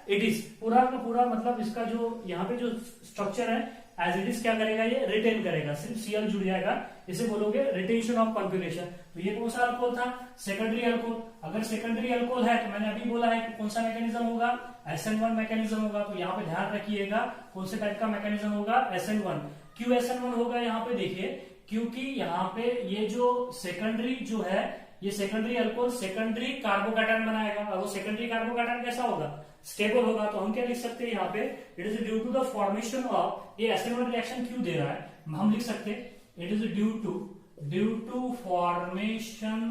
इट इज पूरा का पूरा, मतलब इसका जो यहाँ पे जो स्ट्रक्चर है एज इट इज क्या करेगा, ये रिटेन करेगा, सिर्फ Cl जुड़ जाएगा, इसे बोलोगे रिटेंशन ऑफ कॉन्फिगरेशन। तो ये कौन सा अल्कोहल था? Secondary alcohol. अगर सेकेंडरी अल्कोहल है तो मैंने अभी बोला है कि कौन सा मैकेनिज्म होगा, SN1 मैकेनिज्म होगा। तो यहाँ पे ध्यान रखिएगा कौन से टाइप का मैकेनिज्म होगा, SN1। क्यों SN1 होगा यहाँ पे देखिए, क्योंकि यहाँ पे ये जो सेकेंडरी जो है, ये सेकेंडरी अल्कोहल सेकेंडरी कार्बोकैटायन बनाएगा, और वो सेकेंडरी कार्बोकैटायन कैसा होगा, स्टेबल होगा। तो हम क्या लिख सकते हैं यहाँ पे, it is due to the formation of, ये SN1 रिएक्शन क्यों दे रहा है, हम लिख सकते हैं it is due to formation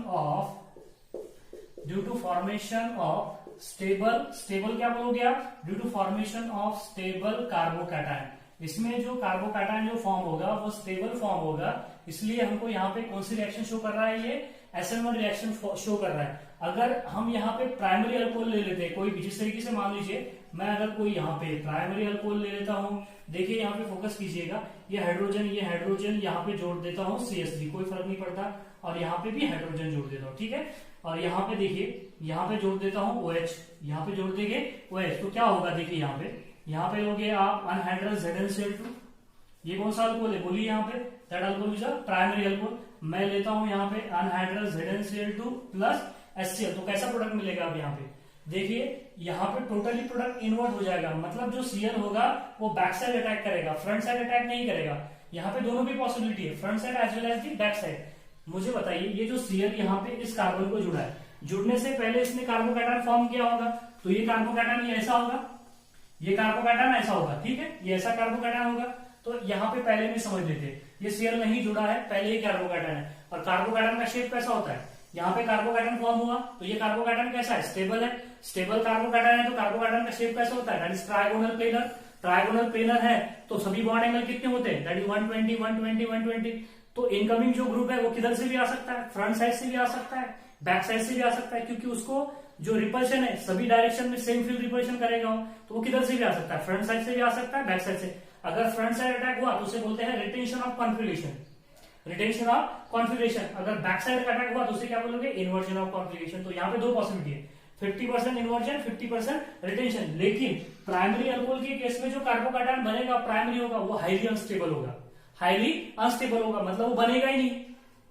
of stable क्या बोलोगे आप, due to formation of stable carbocation. इसमें जो कार्बोकैटायन जो फॉर्म होगा वो स्टेबल फॉर्म होगा, इसलिए हमको यहाँ पे कौन सी रिएक्शन शो कर रहा है, ये SN1 रिएक्शन शो कर रहा है। अगर हम यहाँ पे प्राइमरी अल्कोहल ले लेते हैं कोई भी, जिस तरीके से मान लीजिए मैं अगर कोई यहाँ पे प्राइमरी अल्कोहल ले लेता हूँ, देखिए यहाँ पे फोकस कीजिएगा, ये हाइड्रोजन यहाँ पे जोड़ देता हूँ CH3, कोई फर्क नहीं पड़ता, और यहाँ पे भी हाइड्रोजन जोड़ देता हूँ, ठीक है। और यहाँ पे देखिए, यहाँ पे जोड़ देता हूँ OH, यहाँ पे जोड़ देंगे OH, तो क्या होगा देखिए यहाँ पे लोगे आप अनहाइड्रस ZnCl2। ये कौन सा अल्कोहल है बोलिए यहाँ पे, that alcohol is a primary alcohol. मैं लेता हूँ यहाँ पे अनहाइड्रस ZnCl2 प्लस HCl, तो कैसा प्रोडक्ट मिलेगा अब यहाँ पे देखिए, यहाँ पे टोटली प्रोडक्ट इन्वर्ट हो जाएगा, मतलब जो Cl होगा वो बैक साइड अटैक करेगा, फ्रंट साइड अटैक नहीं करेगा। यहाँ पे दोनों भी पॉसिबिलिटी है, front side as well as the back side. मुझे बताइए, ये जो Cl यहाँ पे इस कार्बन को जुड़ा है, जुड़ने से पहले इसने कार्बोकैटायन फॉर्म किया होगा, तो ये कार्बोकैटायन ये ऐसा होगा, ये कार्बोकैटायन ऐसा होगा, ठीक है, ये ऐसा कार्बोकैटायन होगा। तो यहाँ पे पहले भी समझ लेते, ये Cl नहीं जुड़ा है, पहले ही कार्बोकैटायन है, और कार्बोकैटायन का शेप कैसा होता है, यहाँ पे कार्बोकैटायन फॉर्म हुआ, तो ये कार्बोकैटायन कैसा है, स्टेबल है, स्टेबल कार्बोकैटायन है, तो कार्बोकैटायन का शेप कैसा होता है, that is trigonal planar. Trigonal planar है तो सभी बॉन्ड एंगल कितने होते हैं, दैट इज 120 120 120। तो इनकमिंग जो ग्रुप है वो किधर से भी आ सकता है, फ्रंट साइड से भी आ सकता है, बैक साइड से भी आ सकता है, क्योंकि उसको जो रिपल्शन है सभी डायरेक्शन में सेम फील्ड रिपल्शन करेगा वो, तो वो किधर से भी आ सकता है, फ्रंट साइड से भी आ सकता है, बैक साइड से। अगर फ्रंट साइड अटैक हुआ तो उसे बोलते हैं retention of configuration, retention of configuration. अगर बैक साइड का अटैक हुआ तो उसे क्या बोलोगे, इन्वर्जन ऑफ कॉन्फिगरेशन। तो यहाँ पे दो पॉसिबिलिटी है, 50% इन्वर्जन 50% रिटेंशन। लेकिन प्राइमरी अल्कोहल के केस में जो कार्बोकैटायन बनेगा प्राइमरी होगा वो हाईली अनस्टेबल होगा, हाईली अनस्टेबल होगा, मतलब वो बनेगा ही नहीं।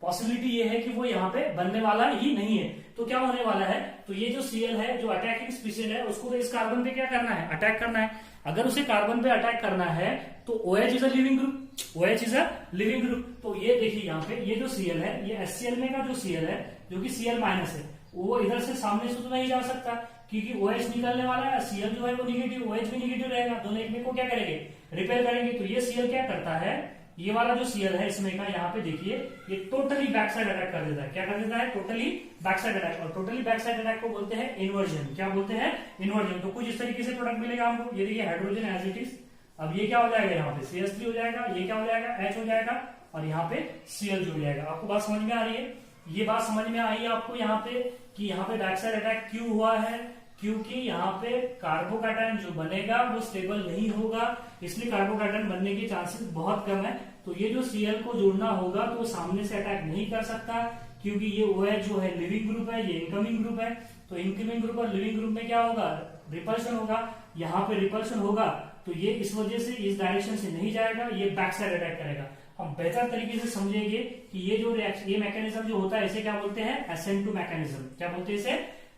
पॉसिबिलिटी ये है कि वो यहाँ पे बनने वाला ही नहीं है। तो क्या होने वाला है, तो ये जो Cl है जो अटैकिंग स्पीशीज है उसको तो इस कार्बन पे क्या करना है, अटैक करना है। अगर उसे कार्बन पे अटैक करना है तो OH is a leaving group, OH is a leaving group. तो ये देखिए यहाँ पे ये जो Cl है, ये HCl में का जो Cl है जो कि Cl माइनस है, वो इधर से सामने से तो नहीं जा सकता क्योंकि OH निकलने वाला है, Cl जो है वो निगेटिव, OH भी निगेटिव रहेगा, दोनों एक में को क्या करेंगे, रिपेल करेंगे। तो ये Cl क्या करता है, ये वाला जो Cl है इसमें का यहाँ पे देखिए ये टोटली बैक साइड अटैक कर देता है। क्या कर देता है, टोटली बैक साइड अटैक। और टोटली बैक साइड अटैक को बोलते हैं इन्वर्जन। क्या बोलते हैं, इन्वर्जन। तो कुछ इस तरीके से प्रोडक्ट मिलेगा हमको, ये देखिए हाइड्रोजन एज इट इज, अब ये क्या हो जाएगा, यहाँ पे CH3 हो जाएगा, ये क्या हो जाएगा, H हो जाएगा, और यहाँ पे Cl जुड़ जाएगा। आपको बात समझ में आ रही है, ये बात समझ में आई है आपको यहाँ पे कि यहाँ पे बैक साइड अटैक क्यों हुआ है, क्योंकि यहाँ पे कार्बोकैटायन जो बनेगा वो स्टेबल नहीं होगा, इसलिए कार्बोकैटायन बनने के चांसेस बहुत कम है। तो ये जो Cl को जोड़ना होगा तो वो सामने से अटैक नहीं कर सकता, क्योंकि ये OH जो है लिविंग ग्रुप है, ये इनकमिंग ग्रुप है। तो इनकमिंग ग्रुप और लिविंग ग्रुप में क्या होगा, रिपल्शन होगा, यहाँ पे रिपल्शन होगा, तो ये इस वजह से इस डायरेक्शन से नहीं जाएगा, ये बैक साइड अटैक करेगा। हम बेहतर तरीके से समझेंगे कि ये जो रिएक्शन, ये मैकेनिज्म जो होता है इसे क्या बोलते हैं, SN2 मैकेनिज्म। क्या बोलते हैं इसे,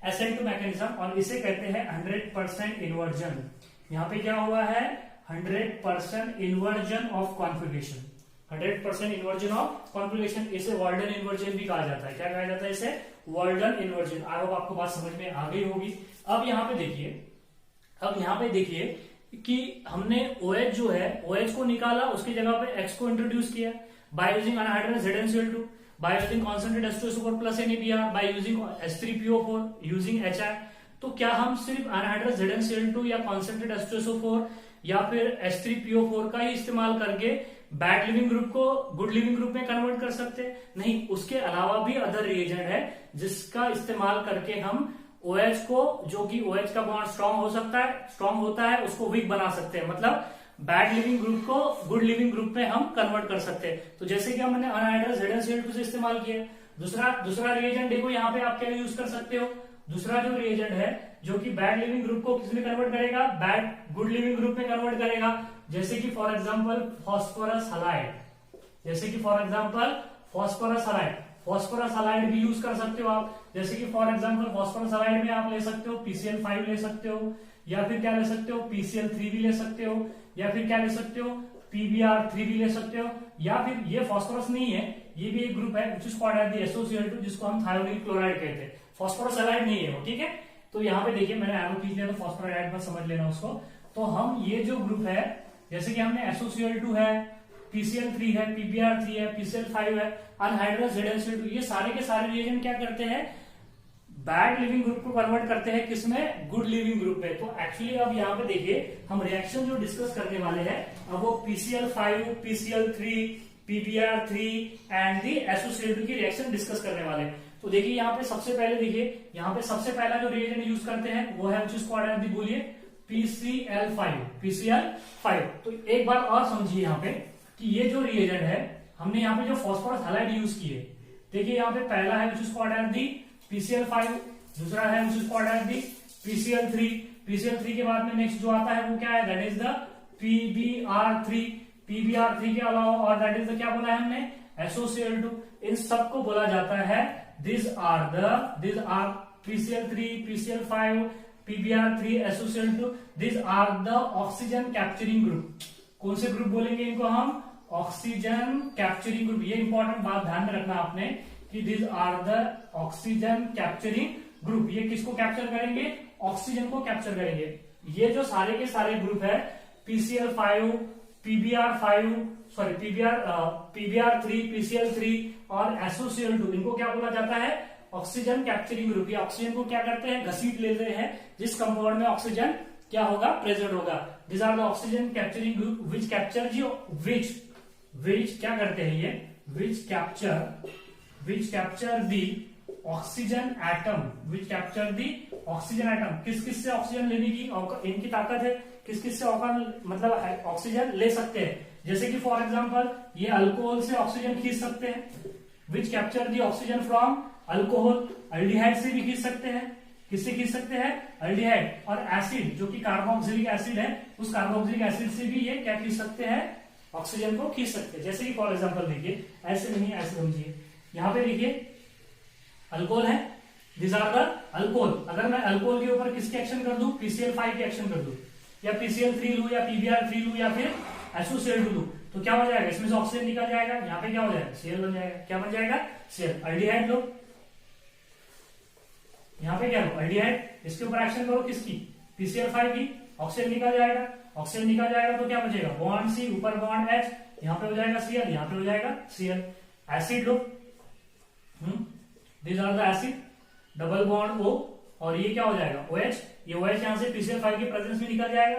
SN2 मैकेनिज्म, और इसे कहते हैं 100% इन्वर्जन। यहाँ पे क्या हुआ है, 100% inversion of configuration, 100% inversion of configuration. इसे वाल्डन इन्वर्जन भी कहा जाता है। क्या कहा जाता है इसे, वाल्डन इन्वर्जन। आई होप आपको बात समझ में आ गई होगी। अब यहाँ पे देखिए कि हमने OH जो है, OH को निकाला, उसकी जगह पे X को इंट्रोड्यूस किया by using anhydrous ZnCl2। By using concentrate H2SO4 plus NaBr, by using H3PO4, using HI। तो क्या हम सिर्फ अनहाइड्रस ZnCl2 या कॉन्सेंट्रेट H2SO4 या फिर H3PO4 का ही इस्तेमाल करके बैड लिविंग ग्रुप को गुड लिविंग ग्रुप में कन्वर्ट कर सकते हैं? नहीं, उसके अलावा भी अदर रिएजेंट है जिसका इस्तेमाल करके हम OH को, जो कि OH का बॉन्ड स्ट्रॉन्ग हो सकता है, स्ट्रॉन्ग होता है, उसको वीक बना सकते हैं। मतलब बैड लिविंग ग्रुप को गुड लिविंग ग्रुप में हम कन्वर्ट कर सकते हैं। तो जैसे कि हमने अनहाइड्रस ZnCl2 से इस्तेमाल किया। दूसरा रिएजेंट देखो, यहाँ पे आप क्या यूज कर सकते हो। दूसरा जो रिएजेंट है जो कि बैड लिविंग ग्रुप को किस में कन्वर्ट करेगा, बैड गुड लिविंग ग्रुप में कन्वर्ट करेगा। जैसे कि फॉर एग्जांपल फॉस्फोरस हलाइड, जैसे कि फॉर एग्जांपल फॉस्फोरस हलाइड भी यूज कर सकते हो आप। जैसे कि फॉर एग्जांपल फॉस्फोरस हलाइड में आप ले सकते हो PCl5 ले सकते हो, या फिर क्या ले सकते हो PCl3 भी ले सकते हो, या फिर क्या ले सकते हो PbR3 भी ले सकते हो, या फिर ये फॉस्फोरस नहीं है, ये भी एक ग्रुप है which is called as the SOCl2, जिसको हम थायोनिल क्लोराइड कहते हैं। फॉस्फोरस हलाइड नहीं है वो, ठीक है। तो यहाँ पे देखिए मैंने एरो खींच लिया, तो फॉस्फोराइड मत समझ लेना उसको। तो हम ये जो ग्रुप है, जैसे कि हमने SOCl2 है, PCl3 है, PbR3 है, PCl5 है, अनहाइड्रस ZnCl2, ये सारे के सारे रिएजेंट क्या करते हैं, बैड लिविंग ग्रुप को कन्वर्ट करते हैं किसमें, गुड लिविंग ग्रुप में। तो एक्चुअली अब यहाँ पे देखिए हम रिएक्शन जो डिस्कस करने वाले हैं, अब वो PCl5, PCl3, PbR3 and the SOCl2 की रिएक्शन डिस्कस करने वाले हैं। तो देखिए यहाँ पे सबसे पहले देखिए, यहाँ पे सबसे पहला जो रिएजेंट यूज करते हैं वो है बोलिए PCl5। तो एक बार और समझिए यहाँ पे कि ये जो रिएजेंट है, हमने यहाँ पे जो फॉस्फोरस हैलाइड यूज किए, देखिए यहाँ पे पहला है PCl5, दूसरा है PCl3। PCl3 के बाद में नेक्स्ट जो आता है वो क्या है, that is the PbR3। PbR3 के अलावा और दैट इज द क्या बोला है हमने, SOCl2। इन सबको बोला जाता है these are PCl3, PCl5, PbR3, SOCl2, these are the oxygen capturing group. कौन से ग्रुप बोलेंगे इनको हम, ऑक्सीजन कैप्चरिंग ग्रुप। ये इंपॉर्टेंट बात ध्यान में रखना आपने कि these are the oxygen capturing group. ये किसको कैप्चर करेंगे, ऑक्सीजन को कैप्चर करेंगे। ये जो सारे के सारे ग्रुप है PCl5, PbR3, PCl3 और SOCl2, इनको क्या बोला जाता है, ऑक्सीजन कैप्चरिंग ग्रुप। ये ऑक्सीजन को क्या करते हैं, घसीट लेते हैं, जिस कंपाउंड में ऑक्सीजन क्या होगा, प्रेजेंट होगा। This are the oxygen capturing group which capture which क्या करते हैं ये, which capture the oxygen atom. किस किस से ऑक्सीजन लेने की इनकी ताकत है, किस किस से मतलब ऑक्सीजन ले सकते हैं। जैसे कि फॉर एग्जांपल ये अल्कोहल से ऑक्सीजन खींच सकते हैं, which capture the oxygen from alcohol. Aldehyde से भी खींच सकते हैं, किससे खींच सकते हैं, अल्डिहाइड। और एसिड जो कि कार्बोक्सिलिक एसिड है, उस कार्बोक्सिलिक एसिड से भी ये क्या खींच सकते हैं, ऑक्सीजन को खींच सकते हैं। जैसे कि फॉर एग्जांपल देखिए, ऐसे नहीं ऐसे समझिए, यहाँ पे देखिए अल्कोहल है, दिस आर द अल्कोहल। अगर मैं अल्कोहल के ऊपर किसकी एक्शन कर दूं, PCl5 की एक्शन कर दूं, या PCl3 लू, या PbR3 लू, या फिर SOCl2 लू, तो क्या हो जाएगा, इसमें से ऑक्सीजन निकल जाएगा, यहाँ पे क्या हो जाएगा, Cl बन जाएगा। क्या बन जाएगा, Cl। अल्डिहाइड लो, यहाँ पे क्या लो, अल्डिहाइड, इसके ऊपर एक्शन करो किसकी, PCl5 की, ऑक्सीजन निकल जाएगा। ऑक्सीजन निकल जाएगा तो क्या बचेगा, बॉन्ड C, ऊपर बॉन्ड H, यहाँ पे हो जाएगा Cl, यहाँ पे हो जाएगा Cl। एसिड लो, this are the acid, double bond O, और ये क्या हो जाएगा, OH। ये OH यहाँ से PCl5 के प्रेजेंस में निकल जाएगा,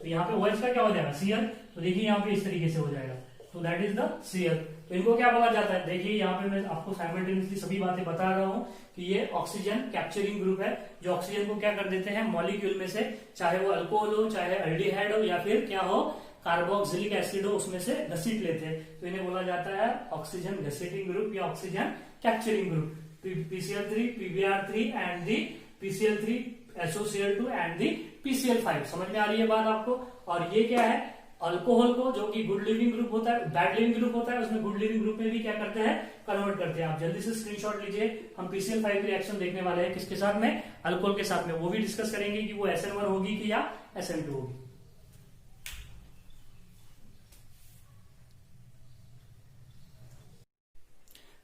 तो यहाँ पे OH का क्या हो जाएगा, Cl। तो देखिए यहाँ पे इस तरीके से हो जाएगा, तो दैट इज द Cl। तो इनको क्या बोला जाता है, देखिए यहाँ पे मैं आपको साइमल्टेनियसली सभी बातें बता रहा हूँ कि ये ऑक्सीजन कैप्चरिंग ग्रुप है, जो ऑक्सीजन को क्या कर देते हैं, मॉलिक्यूल में से, चाहे वो अल्कोहल हो, चाहे अल्डिहाइड हो, या फिर क्या हो, कार्बोक्सिलिक एसिड हो, उसमें से घसीट लेते हैं। तो इन्हें बोला जाता है ऑक्सीजन घसीटिंग ग्रुप या oxygen capturing group. PCl3, PbR3 and the PCl3, SOCl2 and the PCl5। समझ में आ रही है बात आपको। और ये क्या है, अल्कोहल को, जो कि गुड लिविंग ग्रुप होता है, बैड लिविंग ग्रुप होता है, उसमें गुड लिविंग ग्रुप में भी क्या करते हैं, कन्वर्ट करते हैं। आप जल्दी से स्क्रीनशॉट लीजिए, हम PCl5 की रिएक्शन देखने वाले हैं, किसके साथ में, अल्कोहल के साथ में। वो भी डिस्कस करेंगे कि वो SN1 होगी कि या SN2 होगी।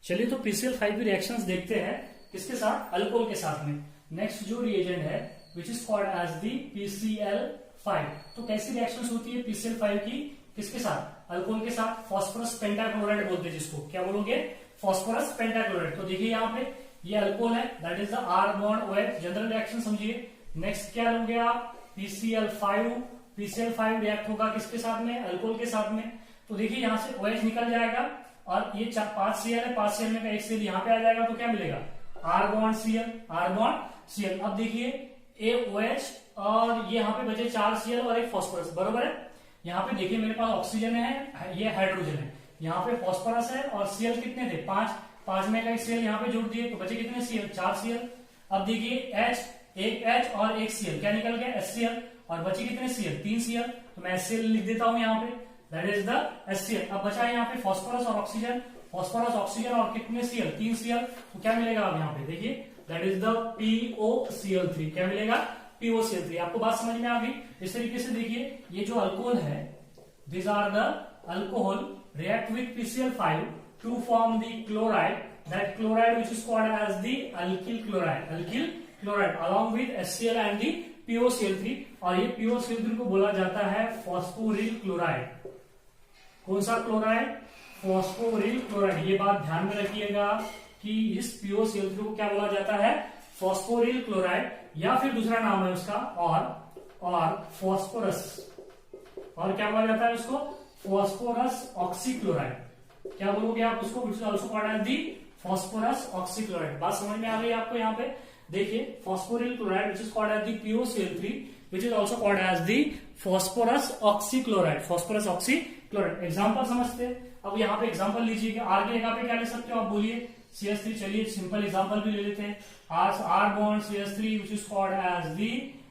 चलिए तो PCl5 की रिएक्शंस देखते हैं, किसके साथ, अल्कोहल के साथ में। नेक्स्ट जो रिएजेंट है which is called as the PCl5। तो कैसी रिएक्शंस होती है PCl5 की, किसके साथ, अल्कोहल के साथ। फॉस्फोरस पेंटाक्लोराइड बोलते हैं जिसको, क्या बोलोगे, फॉस्फोरस पेंटाक्लोराइड। तो देखिए यहाँ पे ये अल्कोहल है, that is the R bond OH, general reaction समझिए। नेक्स्ट क्या लोगे आप, PCl5। PCl5 रिएक्ट होगा किसके साथ में, अल्कोहल के साथ में। तो देखिए यहाँ से OH निकल जाएगा और ये 5 Cl है, 5 Cl में का एक Cl यहाँ पे आ जाएगा, तो क्या मिलेगा, R bond Cl, R bond Cl। अब देखिए AOH और ये यहाँ पे बचे 4 Cl और एक फॉस्फोरस, बरोबर है। यहाँ पे देखिए मेरे पास ऑक्सीजन है, ये हाइड्रोजन है, यहाँ पे फॉस्फोरस है और Cl कितने थे, 5 में का एक Cl यहाँ पे जोड़ दिए, तो बचे कितने Cl, 4 Cl। अब देखिए H, एक H और एक Cl, क्या निकल गया, HCl, और बचे कितने Cl, 3 Cl, तो मैं HCl लिख देता हूं यहाँ पे, दैट इज द HCl। अब बचा है यहाँ पे फॉस्फोरस और ऑक्सीजन, फॉस्फोरस ऑक्सीजन और कितने Cl, 3 Cl, तो क्या मिलेगा अब यहाँ पे देखिए, दैट इज द POCl3, क्या मिलेगा, POCl3। आपको बात समझ में आ गई। इस तरीके से देखिए ये जो अल्कोहल है, these are the alcohol react with PCl5 to form the chloride, that chloride which is called as the alkyl chloride along with HCl and the POCl3, और ये POCl3 को बोला जाता है फॉस्फोरिल क्लोराइड। कौन सा क्लोराइड, फॉस्फोरिल क्लोराइड। ये बात ध्यान में रखिएगा कि इस POCl3 को क्या बोला जाता है, फॉस्फोरिल क्लोराइड, या फिर दूसरा नाम है उसका और फॉस्फोरस, और क्या बोला जाता है उसको, फॉस्फोरस ऑक्सीक्लोराइड। क्या बोलोगे आप उसको, which is also called as the phosphorus oxychloride. बात समझ में आ गई आपको। यहाँ पे देखिए phosphoryl chloride which is called as the POCl3 which is also called as the phosphorus oxychloride, phosphorus oxychloride. Example समझते हैं। अब यहाँ पे एग्जांपल लीजिएगा, आर की जगह पे क्या ले सकते हो आप, बोलिए CH3। चलिए सिंपल एग्जांपल भी ले लेते हैं। R bond CH3 which is called as the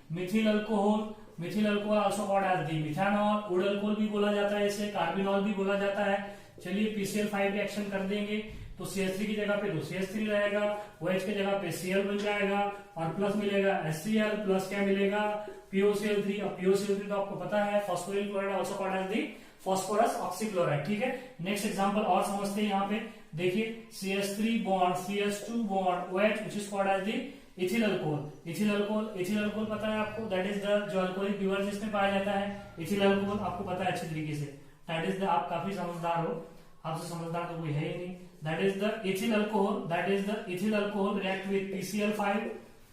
methyl alcohol, methyl alcohol also called as the methanol, wood alcohol भी बोला जाता है इसे, कार्बिनॉल भी बोला जाता है। चलिए PCl5 रिएक्शन कर देंगे तो CH3 की जगह पे तो CH3 रहेगा, OH की जगह पे Cl बन जाएगा और प्लस मिलेगा HCl, प्लस क्या मिलेगा, POCl3। अब POCl3 तो आपको पता है phosphoryl chloride also called as the phosphorus oxychloride. ठीक है, नेक्स्ट एग्जांपल और समझते हैं। यहाँ पे देखिए CH3 bond CH2 bond OH which is called as the ethyl alcohol. Ethyl alcohol पता है आपको, दैट इज द जो अल्कोहलिक ब्यूअर जिसमें पाया जाता है, इथिल अल्कोहल आपको पता है अच्छी तरीके से, दैट इज द, आप काफी समझदार हो, आपसे समझदार तो कोई है ही नहीं। That is the ethyl alcohol, that is the ethyl alcohol react with PCl5,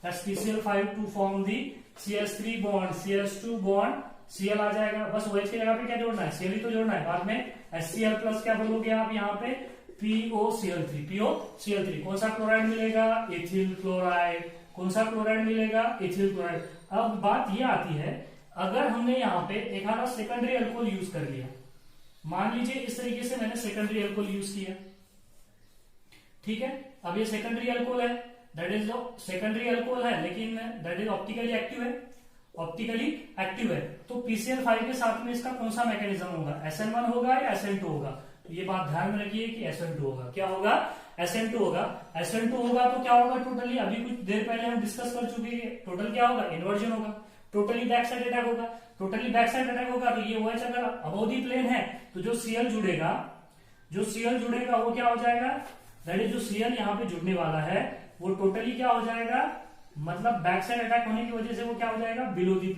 that's PCl5 to form the CH3 bond CH2 bond Cl आ जाएगा। बस OH की जगह पे क्या जोड़ना है, Cl ही तो जोड़ना है, बाद में HCl प्लस क्या बोलोगे आप यहाँ पे, POCl3। कौन सा क्लोराइड मिलेगा, इथिल क्लोराइड। कौन सा क्लोराइड मिलेगा, इथिल क्लोराइड। अब बात ये आती है, अगर हमने यहाँ पे एक आधा सेकेंडरी अल्कोहल यूज कर लिया, मान लीजिए इस तरीके से मैंने सेकेंडरी अल्कोहल यूज किया, ठीक है। अब ये सेकेंडरी अल्कोहल है, दैट इज सेकेंडरी अल्कोहल है, लेकिन दैट इज ऑप्टिकली एक्टिव है, ऑप्टिकली एक्टिव है। तो PCl5 के साथ में इसका कौन सा मैकेनिज्म होगा, SN1 होगा या SN2 होगा। तो ये बात ध्यान में रखिए कि SN2 होगा। क्या होगा, SN2 होगा। SN2 होगा तो क्या होगा, टोटली अभी कुछ देर पहले हम डिस्कस कर चुके हैं, टोटल क्या होगा, इन्वर्जन होगा, टोटली बैक साइड अटैक होगा। टोटली बैक साइड अटैक होगा तो ये OH अगर अबव दी प्लेन है तो जो Cl जुड़ेगा वो क्या हो जाएगा, दैट इज जो Cl यहाँ पे जुड़ने वाला है वो टोटली क्या हो जाएगा, मतलब बैक साइड अटैक होने की वजह से वो क्या हो जाएगा, बिलो दी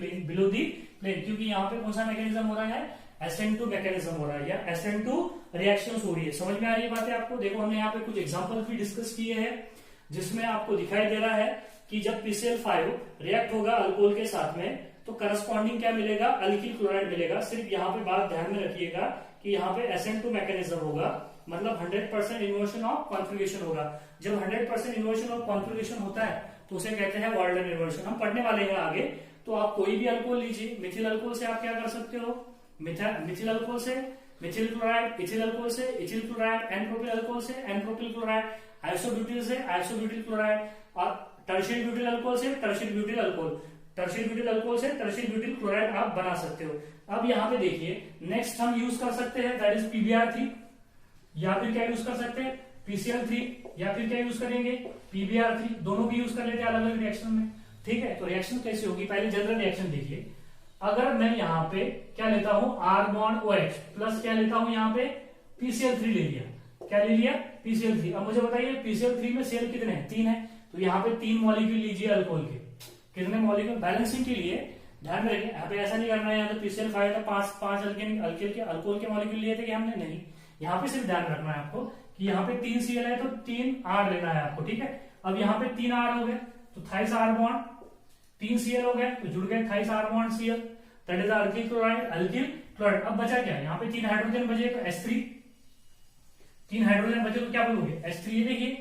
प्लेन, क्योंकि यहाँ पे कौन सा मैकेनिज्म हो रहा है, SN2 मैकेनिज्म हो रहा है, या SN2 रिएक्शन हो रही है। समझ में आ रही है बातें आपको। देखो हमने यहाँ पे कुछ एग्जांपल भी डिस्कस किए हैं जिसमें आपको दिखाई दे रहा है कि जब PCl5 रिएक्ट होगा अल्कोहल के साथ में तो करस्पॉन्डिंग क्या मिलेगा, अल्किल क्लोराइड मिलेगा। सिर्फ यहाँ पे बात ध्यान में रखिएगा कि यहाँ पे SN2 मैकेनिज्म होगा, मतलब 100% इन्वर्शन ऑफ कॉन्फिगरेशन होगा। जब 100% इन्वर्शन ऑफ कॉन्फिगरेशन होता है तो उसे कहते हैं वाल्डन इन्वर्शन। हम पढ़ने वाले हैं आगे। तो आप कोई भी अल्कोहल लीजिए, मिथिल अल्कोहल से आप क्या कर सकते हो, मिथिल अल्कोहल से मिथिल क्लोराइड, इथिल अल्कोहल से ethyl chloride, n propyl alcohol से एन प्रोपिल क्लोराइड, आइसोब्यूटिल से आइसोब्यूटिल क्लोराइड, और टर्शियरी ब्यूटिल अल्कोहल से tertiary butyl alcohol, tertiary butyl alcohol से टर्शियरी ब्यूटिल क्लोराइड आप बना सकते हो। अब यहाँ पे देखिए नेक्स्ट हम यूज कर सकते हैं, दैट इज PBr3, या फिर क्या यूज कर सकते हैं, PCl3, या फिर क्या यूज करेंगे, PBr3। दोनों भी यूज कर लेते हैं अलग अलग रिएक्शन में। ठीक है, तो रिएक्शन कैसे होगी, पहले जनरल रिएक्शन देखिए। अगर मैं यहाँ पे क्या लेता हूं, R बॉन्ड OH प्लस क्या लेता हूं, यहाँ पे PCl3 ले लिया। क्या ले लिया, PCl3। अब मुझे बताइए PCl3 में Cl कितने हैं, 3 है, तो यहाँ पे 3 मॉलिक्यूल लीजिए अल्कोहल के। कितने मॉलिक्यूल, बैलेंसिंग के लिए ध्यान में रखें, यहाँ पे ऐसा नहीं करना है, यहाँ तो PCl5 था, 5 अल्कोहल के मॉलिक्यूल लिए थे कि हमने, नहीं, यहाँ पे सिर्फ ध्यान रखना है आपको कि यहाँ पे 3 Cl है तो 3 R लेना है आपको, ठीक है। अब यहाँ पे 3 R हो गए तो थाइस R बॉन्ड, 3 Cl हो गए तो जुड़ गए thighs R bond Cl, that is alkyl chloride, alkyl chloride. अब बचा क्या, यहाँ पे 3 हाइड्रोजन बचे तो H3, 3 हाइड्रोजन बचे तो क्या बोलोगे H3। ये देखिए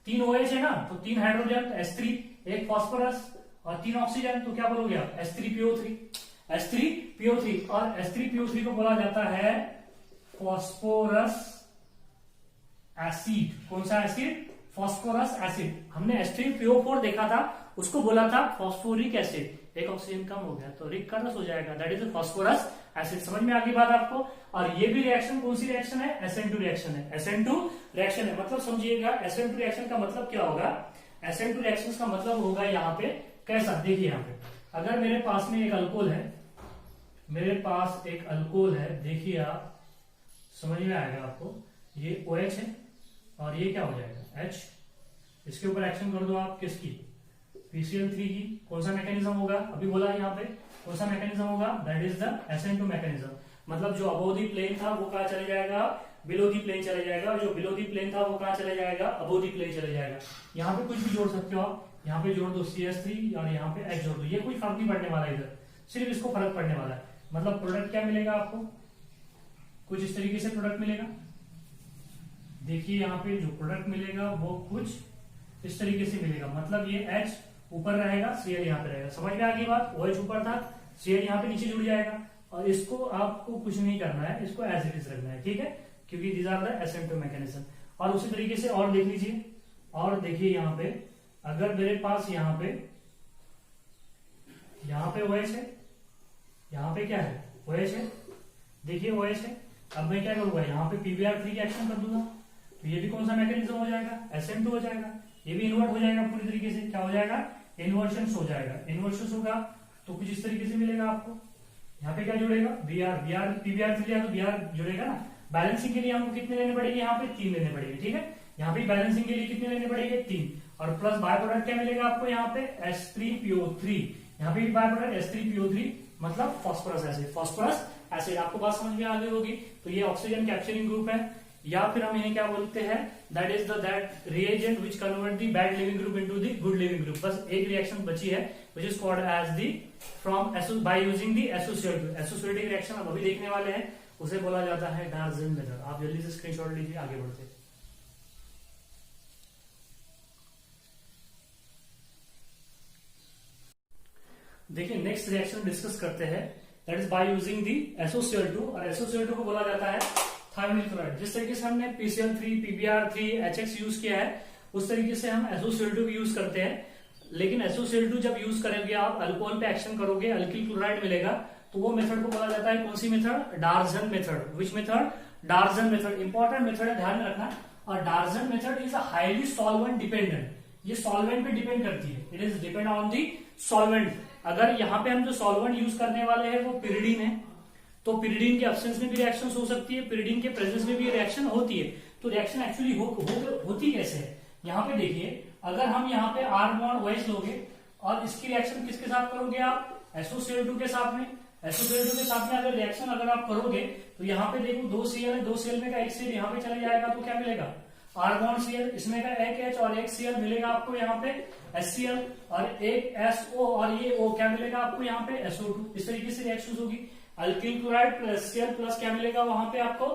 3 OH है ना, तो 3 हाइड्रोजन तो H3, एक फास्फोरस और 3 ऑक्सीजन, तो क्या बोलोगे आप H3PO3, H3PO3। और H3PO3 को बोला जाता है फास्फोरस एसिड। कौन सा एसिड, फास्फोरस एसिड। हमने H3PO4 देखा था, उसको बोला था फास्फोरिक एसिड, एक ऑक्सीजन कम हो गया तो रिक का रस हो जाएगा, दैट इज फास्फोरस एसिड। समझ में आ गई बात आपको। और ये भी रिएक्शन कौन सी रिएक्शन है, SN2 रिएक्शन है, SN2 रिएक्शन है। मतलब समझिएगा SN2 रिएक्शन का मतलब क्या होगा, SN2 रिएक्शन का मतलब होगा यहाँ पे कैसा, देखिए यहाँ पे अगर मेरे पास में एक अल्कोहल है, मेरे पास एक अल्कोहल है, देखिए आप समझ में आएगा आपको, ये OH है और ये क्या हो जाएगा H। इसके ऊपर एक्शन कर दो आप किसकी, PCl3 की। कौन सा मैकेनिज्म होगा, अभी बोला है यहाँ पे कौन सा मैकेनिज्म होगा, that is the SN2 mechanism. मतलब जो अबोव द प्लेन था वो कहाँ चले जाएगा, बिलो दी प्लेन चले जाएगा, और जो बिलो दी प्लेन था वो कहाँ चले जाएगा, अबोव दी प्लेन चले जाएगा। यहाँ पे कुछ भी जोड़ सकते हो आप, यहाँ पे जोड़ दो CH3 और यहाँ पे H जोड़ दो, ये कोई फर्क नहीं पड़ने वाला इधर, सिर्फ इसको फर्क पड़ने वाला है। मतलब प्रोडक्ट क्या मिलेगा आपको, कुछ इस तरीके से प्रोडक्ट मिलेगा। देखिए यहाँ पे जो प्रोडक्ट मिलेगा वो कुछ इस तरीके से मिलेगा, मतलब ये H ऊपर रहेगा, Cl यहाँ पे रहेगा। समझ में आ गई बात, OH ऊपर था, Cl यहाँ पे नीचे जुड़ जाएगा। और इसको आपको कुछ नहीं करना है, इसको एज इट इज रखना है, ठीक है, क्योंकि these are the SN2 mechanism. और उसी तरीके से और देख लीजिए, और देखिए यहाँ पे अगर मेरे पास यहाँ पे OH है, यहाँ पे क्या है OH है, देखिए OH है। अब मैं क्या करूंगा, यहाँ पे PBr3 की एक्शन कर दूंगा, तो ये भी कौन सा मैकेनिज्म हो जाएगा, SN2 हो जाएगा। ये भी इन्वर्ट हो जाएगा पूरी तरीके से, क्या हो जाएगा, इन्वर्शन हो जाएगा। इन्वर्शन होगा तो कुछ इस तरीके से मिलेगा आपको। यहाँ पे क्या जुड़ेगा, PBr3 लिया तो Br जुड़ेगा ना। बैलेंसिंग के लिए हमको कितने लेने पड़ेंगे, यहाँ पे 3 लेने पड़ेंगे, ठीक है। यहाँ पे बैलेंसिंग के लिए कितने लेने पड़ेंगे, 3। और प्लस बाय प्रोडक्ट क्या मिलेगा आपको, यहाँ पे H3PO3, यहाँ पे भी बाय प्रोडक्ट H3PO3, मतलब फास्फोरस एसिड। फास्फोरस एसिड आपको बात समझ में आ गई होगी। तो ये ऑक्सीजन कैप्चरिंग ग्रुप है, या फिर हम इन्हें क्या बोलते हैं, that is that reagent which convert the bad leaving group into the good leaving group. बस एक रिएक्शन बची है which is called as the from by using the associative reaction. अब अभी देखने वाले हैं, उसे बोला जाता है डार्जन मेथड। आप जल्दी से स्क्रीनशॉट लीजिए, आगे बढ़ते हैं। देखिए नेक्स्ट रिएक्शन डिस्कस करते हैं, that is by using the SOCl2, और SOCl2 को बोला जाता है थायोनिल क्लोराइड। जिस तरीके से हमने PCl3, PBr3, HX यूज किया है, उस तरीके से हम SOCl2 भी यूज करते हैं। लेकिन SOCl2 जब यूज करेंगे आप, अल्कोहल पे एक्शन करोगे, अल्किल क्लोराइड मिलेगा, तो वो मेथड को बोला जाता है कौन सी method, Darzens method. Which method, Darzens method. Important method है, ध्यान में रखना। और Darzens method is a highly solvent dependent, ये सॉल्वेंट पे डिपेंड करती है, it is depend on the solvent. अगर यहाँ पे हम जो सॉल्वेंट यूज करने वाले हैं वो पिरिडीन है, तो पिरिडीन के एब्सेंस में भी रिएक्शन हो सकती है, पिरिडीन के प्रेजेंस में भी रिएक्शन होती है। तो रिएक्शन एक्चुअली होती कैसे है, यहाँ पे देखिए, अगर हम यहाँ पे R बॉन्ड OH लोगे और इसकी रिएक्शन किसके साथ करोगे आप, SOCl2 के साथ में। SOCl2 के साथ में अगर रिएक्शन अगर आप करोगे तो यहाँ पे देखो 2 Cl है, 2 Cl में का एक Cl यहाँ पे चला जाएगा, तो क्या मिलेगा, R बॉन्ड Cl, इसमें का एक H और एक Cl मिलेगा आपको यहाँ पे HCl, और एक SO और ये O क्या मिलेगा आपको यहाँ पे SO2। इस तरीके से रिएक्शन होगी। Alkyl chloride plus Cl plus क्या मिलेगा वहां पे आपको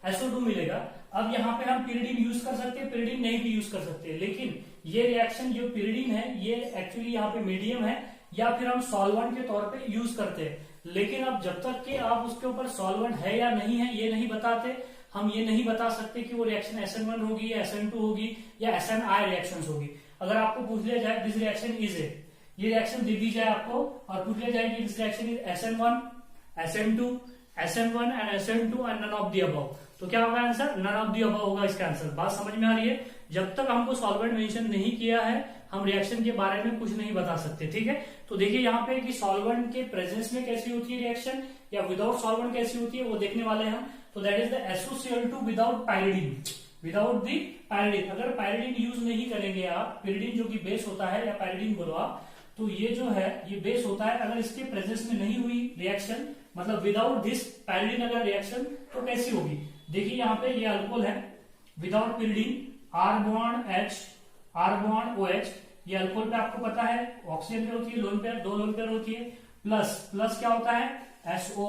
SO2 मिलेगा। अब यहाँ पे हम पिरिडीन यूज कर सकते हैं, पिरिडीन नहीं भी यूज कर सकते हैं, लेकिन ये रिएक्शन जो पिरिडीन है ये एक्चुअली यहाँ पे मीडियम है, या फिर हम सॉल्वेंट के तौर पे यूज करते हैं। लेकिन अब जब तक कि आप उसके ऊपर सॉल्वेंट है या नहीं है ये नहीं बताते, हम ये नहीं बता सकते कि वो रिएक्शन SN1 होगी या SN2 होगी या SNI रिएक्शन होगी। अगर आपको पूछ लिया जाए दिस रिएक्शन इज ए, ये रिएक्शन दे दी जाए आपको और पूछ लिया जाए कि this reaction is SN1, SN2, SN1 and SN2 and none of the above, तो क्या होगा answer, none of the above होगा इसका आंसर। बात समझ में आ रही है। जब तक हमको सॉल्वेंट मेंशन नहीं किया है हम रिएक्शन के बारे में कुछ नहीं बता सकते, ठीक है। तो देखिए यहाँ पे कि सॉल्वेंट के प्रेजेंस में कैसी होती है रिएक्शन, या विदाउट सॉल्वेंट कैसी होती है वो देखने वाले हैं हम। तो that is the SOCl2 without pyridine, without the pyridine. अगर पायरिडीन यूज नहीं करेंगे आप, पिरिडीन जो कि बेस होता है या पायरिडीन बोलो आप, तो ये जो है ये बेस होता है। अगर इसके प्रेजेंस में नहीं हुई रिएक्शन, मतलब विदाउट दिस पायरिडीन अगर रिएक्शन तो कैसी होगी? देखिए यहाँ पे ये अल्कोहल है, without pyridine R bond H, R bond OH, ये अल्कोहल पे आपको पता है ऑक्सीजन पे होती है लोन पेयर, 2 लोन पेयर होती है, प्लस प्लस क्या होता है SO,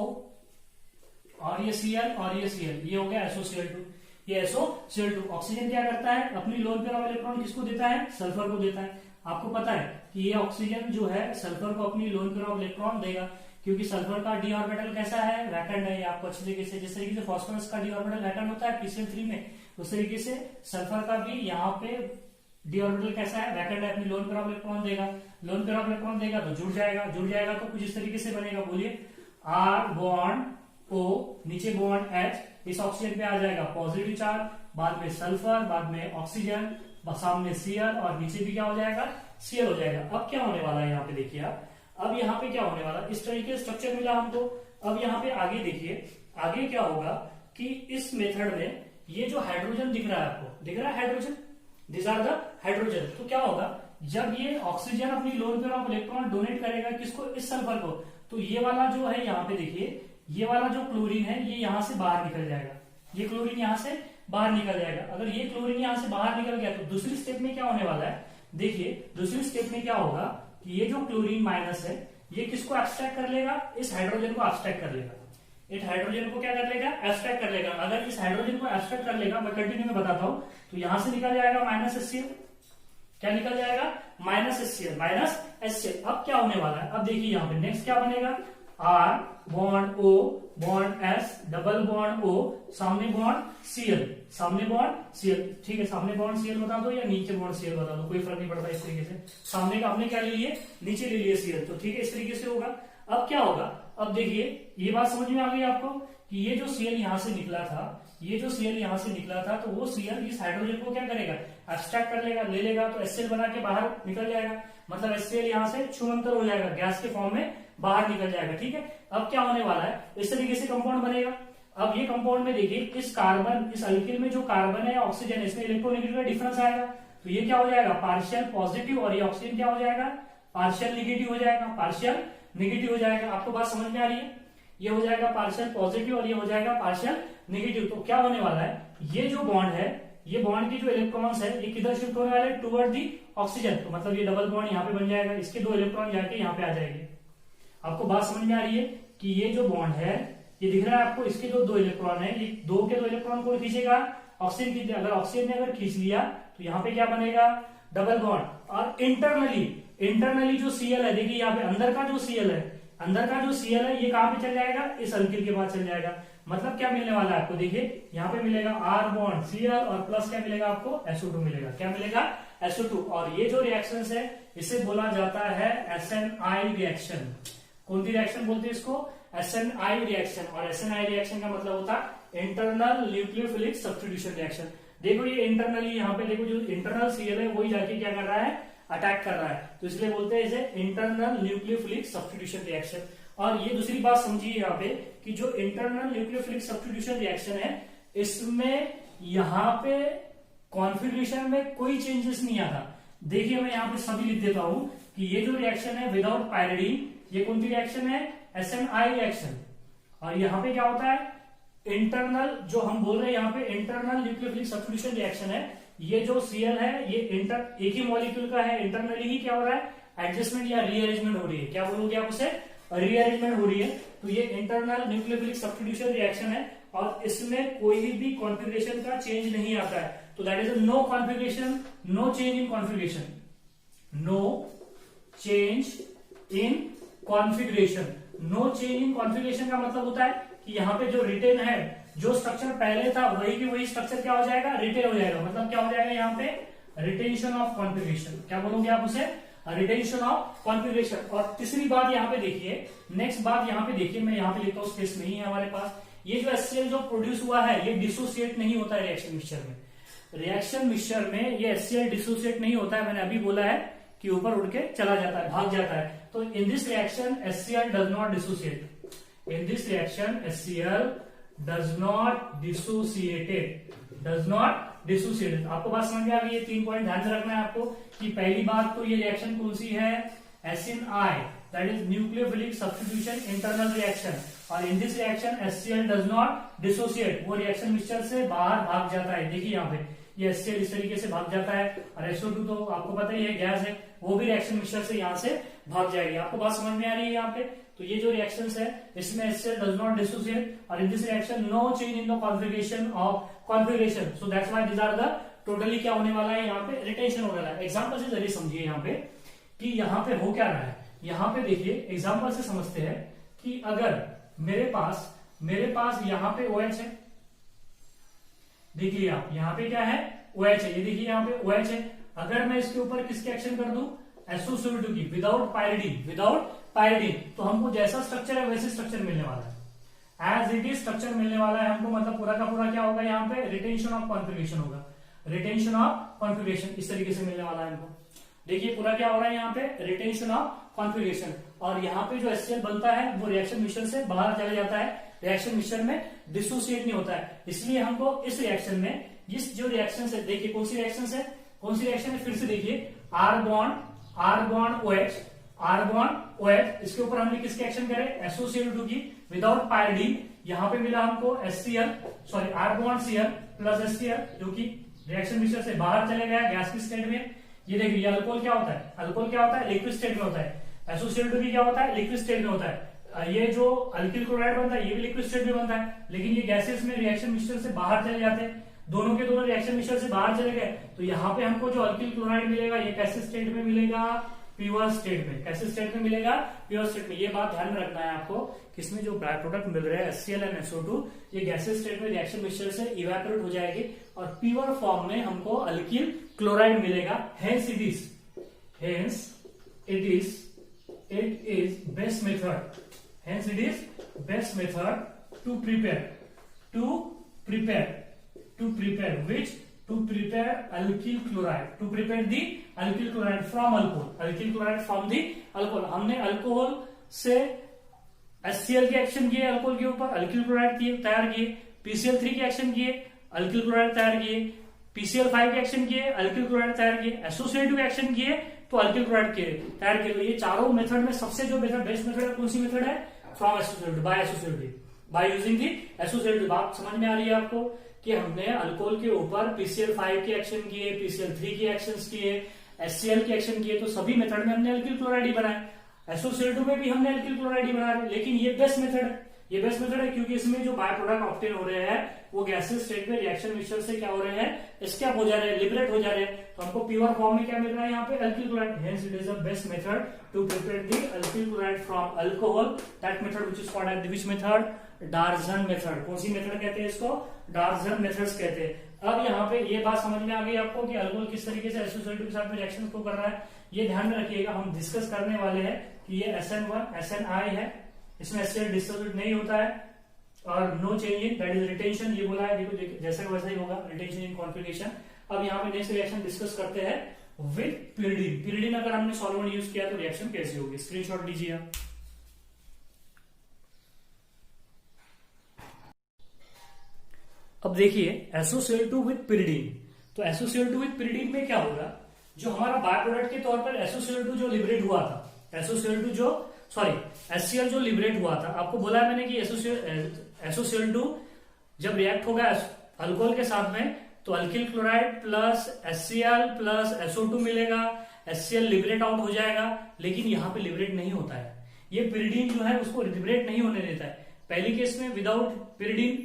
और ये Cl और ये Cl, ये हो गया SOCl2, ये SOCl2। ऑक्सीजन क्या करता है, अपनी लोन पेयर ऑफ इलेक्ट्रॉन किसको देता है? सल्फर को देता है। आपको पता है कि ये ऑक्सीजन जो है सल्फर को अपनी लोन पेयर ऑफ इलेक्ट्रॉन देगा, क्योंकि सल्फर का डी ऑर्बिटल कैसा है? वैकेंट है। आपको अच्छी तरीके से, जिस तरीके से फास्फोरस का डी ऑर्बिटल वैकेंट होता है PCl3 में, उस तरीके से सल्फर का भी यहाँ पे डी ऑर्बिटल कैसा है? वैकेंट है, अपनी लोन पेयर ऑफ इलेक्ट्रॉन देगा। लोन पेयर ऑफ इलेक्ट्रॉन देगा तो जुड़ जाएगा तो कुछ इस तरीके से बनेगा, बोलिए R बॉन्ड O, नीचे बॉन्ड H, इस ऑक्सीजन पे आ जाएगा पॉजिटिव चार्ज, बाद में सल्फर, बाद में ऑक्सीजन, सामने Cl, और नीचे भी क्या हो जाएगा? Cl हो जाएगा। अब क्या होने वाला है यहाँ पे देखिए आप, अब यहाँ पे क्या होने वाला, इस तरीके से स्ट्रक्चर मिला हमको। अब यहाँ पे आगे देखिए, आगे क्या होगा कि इस मेथड में ये जो हाइड्रोजन दिख रहा है आपको, दिख रहा है hydrogen, this are the hydrogen. तो क्या होगा, जब ये ऑक्सीजन अपनी lone pair of electron donate करेगा किसको? इस सल्फर को, तो ये वाला जो है यहाँ पे देखिए, ये वाला जो क्लोरीन है ये यहाँ से बाहर निकल जाएगा, ये क्लोरीन यहाँ से बाहर निकल जाएगा। अगर ये क्लोरीन यहाँ से बाहर निकल गया तो दूसरी स्टेप में क्या होने वाला है, देखिए दूसरी स्टेप में क्या होगा कि ये जो क्लोरीन माइनस है ये किसको एब्स्ट्रैक्ट कर लेगा? इस हाइड्रोजन को एब्स्ट्रैक्ट कर लेगा। इस हाइड्रोजन को क्या कर लेगा? एब्स्ट्रैक्ट कर लेगा। अगर इस हाइड्रोजन को एब्स्ट्रैक्ट कर लेगा, मैं कंटिन्यू में बताता हूं, तो यहां से निकल जाएगा -HCl, क्या निकल जाएगा? -HCl। अब क्या होने वाला है, अब देखिए यहाँ पे नेक्स्ट क्या बनेगा, R bond O bond S, double bond O, सामने बॉन्ड Cl, सामने बॉन्ड Cl, ठीक है, सामने बॉन्ड Cl बता दो या नीचे बॉन्ड Cl बता दो, कोई फर्क नहीं पड़ता। इस तरीके से सामने का हमने क्या ले लिए, नीचे ले लिए Cl, तो ठीक है, इस तरीके से होगा। अब क्या होगा, अब देखिए ये बात समझ में आ गई आपको कि ये जो Cl यहां से निकला था, ये जो Cl यहां से निकला था, तो वो Cl इस हाइड्रोजन को क्या करेगा? एब्स्ट्रैक्ट कर लेगा, ले लेगा, तो HCl बना के बाहर निकल जाएगा, मतलब HCl यहां से छुअंतर हो जाएगा, गैस के फॉर्म में बाहर निकल जाएगा, ठीक है। अब क्या होने वाला है, इस तरीके से कंपाउंड बनेगा। अब ये कंपाउंड में देखिए, इस कार्बन, इस अल्किल में जो कार्बन है या ऑक्सीजन, इसमें इलेक्ट्रोनेगेटिव का डिफरेंस आएगा, तो ये क्या हो जाएगा? पार्शियल पॉजिटिव, और ये ऑक्सीजन क्या हो जाएगा? पार्शियल निगेटिव हो जाएगा, पार्शियल निगेटिव हो जाएगा। आपको बात समझ में आ रही है? ये हो जाएगा पार्शियल पॉजिटिव और ये हो जाएगा पार्शियल निगेटिव। तो क्या होने वाला है, ये जो बॉन्ड है, ये बॉन्ड की जो इलेक्ट्रॉन्स है ये किधर शिफ्ट होने वाले? Toward the oxygen. तो मतलब ये डबल बॉन्ड यहाँ पे बन जाएगा, इसके 2 इलेक्ट्रॉन जाके यहाँ पे आ जाएंगे। आपको बात समझ में आ रही है कि ये जो बॉन्ड है, ये दिख रहा है आपको, इसके जो 2 इलेक्ट्रॉन है, ये 2 के 2 इलेक्ट्रॉन को खींचेगा, ऑक्सीजन की, अगर ऑक्सीजन ने अगर खींच लिया तो यहाँ पे क्या बनेगा? Double bond. और इंटरनली जो Cl है, देखिए यहाँ पे अंदर का जो Cl है, अंदर का जो Cl है ये कहां पे चल जाएगा? इस अल्किल के पास चल जाएगा। मतलब क्या मिलने वाला है आपको, देखिए यहाँ पे मिलेगा R बॉन्ड Cl, और प्लस क्या मिलेगा आपको? SO2 मिलेगा। क्या मिलेगा? SO2। और ये जो रिएक्शन है इसे बोला जाता है SNI रिएक्शन। कौन सी रिएक्शन बोलते हैं इसको? SNI reaction. और SNI रिएक्शन का मतलब होता है इंटरनल न्यूक्लियोफिलिक सब्स्टिट्यूशन रिएक्शन। देखो ये इंटरनली, यहाँ पे देखो जो इंटरनल Cl है वही जाके क्या कर रहा है? अटैक कर रहा है, तो इसलिए बोलते हैं इसे इंटरनल न्यूक्लियोफिलिक सब्स्टिट्यूशन रिएक्शन। और ये दूसरी बात समझिए यहाँ पे कि जो इंटरनल न्यूक्लियोफिलिक सब्स्टिट्यूशन रिएक्शन है, इसमें यहाँ पे कॉन्फ़िगरेशन में कोई चेंजेस नहीं आता। देखिए मैं यहाँ पे सभी लिख देता हूं कि ये जो रिएक्शन है विदाउट पायरिडीन, ये कौन सी रिएक्शन है? SNI reaction. और यहाँ पे क्या होता है? इंटरनल, जो हम बोल रहे हैं यहाँ पे इंटरनल न्यूक्लियोफिलिक सब्स्टिट्यूशन रिएक्शन है। ये जो Cl है ये एक ही मॉलिक्यूल का है, इंटरनली ही क्या हो रहा है? एडजस्टमेंट या रीअरेंजमेंट हो रही है। क्या बोलोगे आप उसे? रीअरेंजमेंट हो रही है। तो ये इंटरनल न्यूक्लियोफिलिक सब्स्टिट्यूशन रिएक्शन है और इसमें कोई भी कॉन्फ़िगरेशन का चेंज नहीं आता है। तो that is no configuration, no change in configuration, no change in configuration. No change in configuration का मतलब होता है कि यहाँ पे जो रिटेन है, जो स्ट्रक्चर पहले था वही की वही स्ट्रक्चर क्या हो जाएगा? रिटेन हो जाएगा। मतलब क्या हो जाएगा यहाँ पे? Retention of configuration. क्या बोलोगे आप उसे? Retention of configuration. और तीसरी बात यहाँ पे देखिए, नेक्स्ट बात यहाँ पे देखिए, मैं यहाँ पे लिखता हूँ, स्पेस नहीं है हमारे पास। ये जो HCl जो प्रोड्यूस हुआ है ये डिसोसिएट नहीं होता है रिएक्शन मिक्सचर में। रिएक्शन मिक्सचर में ये HCl डिसोसिएट नहीं होता है। मैंने अभी बोला है कि ऊपर उड़ के चला जाता है, भाग जाता है। तो इन this reaction HCl does not dissociate. In this reaction HCl does not dissociated, does not dissociated. आपको बात समझ में आ गई? ये 3 पॉइंट ध्यान में रखना है आपको कि पहली बात तो ये रिएक्शन कौन सी है? SNI, that is nucleophilic substitution internal reaction. और in this reaction HCl does not dissociate, वो रिएक्शन मिक्सचर से बाहर भाग जाता है। देखिए यहाँ पे ये HCl इस तरीके से भाग जाता है, और SO2 तो आपको पता ही है गैस है, वो भी रिएक्शन मिक्सचर से यहाँ से भाग जाएगी। आपको बात समझ में आ रही है यहाँ पे? तो ये जो रिएक्शंस है इसमें HCl डज नॉट डिसोसिएट, और in this reaction no change in the configuration, so that's why these are the totally क्या होने वाला है यहाँ पे, रिटेंशन होने वाला है। एग्जाम्पल से जरिए समझिए यहाँ पे कि यहाँ पे हो क्या रहा है। यहाँ पे देखिए एग्जाम्पल से समझते हैं कि अगर मेरे पास यहाँ पे OH है, देखिए आप यहाँ पे क्या है, OH है, ये देखिए यहाँ पे OH है। अगर मैं इसके ऊपर किसकी एक्शन कर दूं, SO2 की, विदाउट पायरिडीन, तो हमको जैसा स्ट्रक्चर है वैसे स्ट्रक्चर मिलने वाला है, एज इट इज स्ट्रक्चर मिलने वाला है हमको। मतलब पूरा का पूरा क्या होगा यहाँ पे, रिटेंशन ऑफ कॉन्फिगरेशन होगा, रिटेंशन ऑफ कॉन्फिगरेशन इस तरीके से मिलने वाला है हमको। देखिए पूरा क्या हो रहा है यहाँ पे, रिटेंशन ऑफ कॉन्फिगरेशन, और यहाँ पे जो HCl बनता है वो रिएक्शन मिक्सचर से बाहर चला जाता है, रिएक्शन मिक्सचर में डिसोसिएट नहीं होता है। इसलिए हमको इस रिएक्शन में, इस जो रिएक्शन है, देखिए कौन सी रिएक्शन है, फिर से देखिए, आर बॉन्ड OH, इसके ऊपर हमने किसके एक्शन करे, SO2 की, विदाउट पायरिडीन। यहाँ पे मिला हमको R bond Cl plus HCl, जो कि रिएक्शन मिक्सचर से बाहर चले गया गैस की स्टेट में। ये देखिए अल्कोहल क्या होता है, लिक्विड स्टेट में होता है। SO2 भी क्या होता है, लिक्विड स्टेट में होता है। ये जो अल्किल क्लोराइड बनता है ये भी लिक्विड स्टेट में बनता है, लेकिन ये गैसेस में रिएक्शन मिक्सचर से बाहर चले जाते हैं, दोनों के दोनों रिएक्शन मिक्सचर से बाहर चले गए। तो यहाँ पे हमको जो अल्किल क्लोराइड मिलेगा ये कैसे स्टेट में मिलेगा, प्योर स्टेट में। कैसे स्टेट में मिलेगा, प्योर स्टेट में। ये बात ध्यान में रखना है आपको कि इसमें जो बाय प्रोडक्ट मिल रहे हैं HCl एंड SO2, ये गैसेस स्टेट में रिएक्शन मिक्सचर से इवेपोरेट हो जाएगी और प्योर फॉर्म में हमको अल्किल क्लोराइड मिलेगा। Hence it is best method to prepare alkyl chloride, to prepare the alkyl chloride from alcohol। हमने अल्कोहल से HCl के एक्शन किए अल्कोहल के ऊपर, अल्किल क्लोराइड तैयार किए, PCl3 के एक्शन किए, अल्किल क्लोराइड तैयार किए, PCl5 के एक्शन किए, अल्किल क्लोराइड तैयार किए, SO2 के एक्शन किए तो अल्किल क्लोराइड तैयार किए। तो ये चारों मेथड में सबसे जो बेस्ट मेथड है, कौन सी मेथड है, from SO2, by using the SO2। बात समझ में आ रही है आपको कि हमने अल्कोहल के ऊपर PCl5 के एक्शन किए, PCl3 के एक्शन किए, HCl के एक्शन किए, तो सभी मेथड में हमने अल्किल क्लोराइड ही बनाए। SO2 में भी हमने अल्किल क्लोराइड ही बनाया, लेकिन ये बेस्ट मेथड है क्योंकि इसमें जो बाय प्रोडक्ट ऑब्टेन हो रहे हैं वो गैसेस स्टेट में रिएक्शन मिक्सचर से क्या हो रहे हैं, एस्केप हो जा रहे हैं, लिबरेट हो जा रहे हैं। तो हमको प्योर फॉर्म में क्या मिल रहा है यहाँ पे, alkyl chloride. Hence it is the best method to prepare the alkyl chloride from alcohol. That method which is called as which method, Darzens method. कौन सी मेथड कहते हैं इसको, डार्जन मेथड्स कहते हैं। अब यहाँ पे ये बात समझ में आ गई आपको कि अल्कोहल किस तरीके से SO2 के साथ में रिएक्शन को कर रहा है। ये ध्यान में रखिएगा, हम डिस्कस करने वाले हैं कि ये SN1 SNI है, इसमें HCl डिसोसिएट नहीं होता है, और no change in, that is retention. ये बोला है, देखो जैसा वैसा ही होगा, रिटेंशन इन कॉन्फिगरेशन। अब यहाँ पे नेक्स्ट रिएक्शन डिस्कस करते हैं विद pyridine। अगर हमने सॉल्वेंट यूज किया तो रिएक्शन कैसी होगी, स्क्रीनशॉट लीजिए आप। अब देखिए SO2 विद pyridine, तो SO2 विद pyridine में क्या होगा, जो हमारा बाय प्रोडक्ट के तौर पर SO2 जो लिबरेट हुआ था, HCl जो लिबरेट हुआ था, आपको बोला है मैंने कि SO2 जब रिएक्ट होगा अल्कोहल के साथ में तो alkyl chloride plus HCl plus SO2 मिलेगा, HCl लिबरेट आउट हो जाएगा, लेकिन यहाँ पे लिबरेट नहीं होता है। ये pyridine जो है उसको लिबरेट नहीं होने देता है। पहली केस में विदाउट pyridine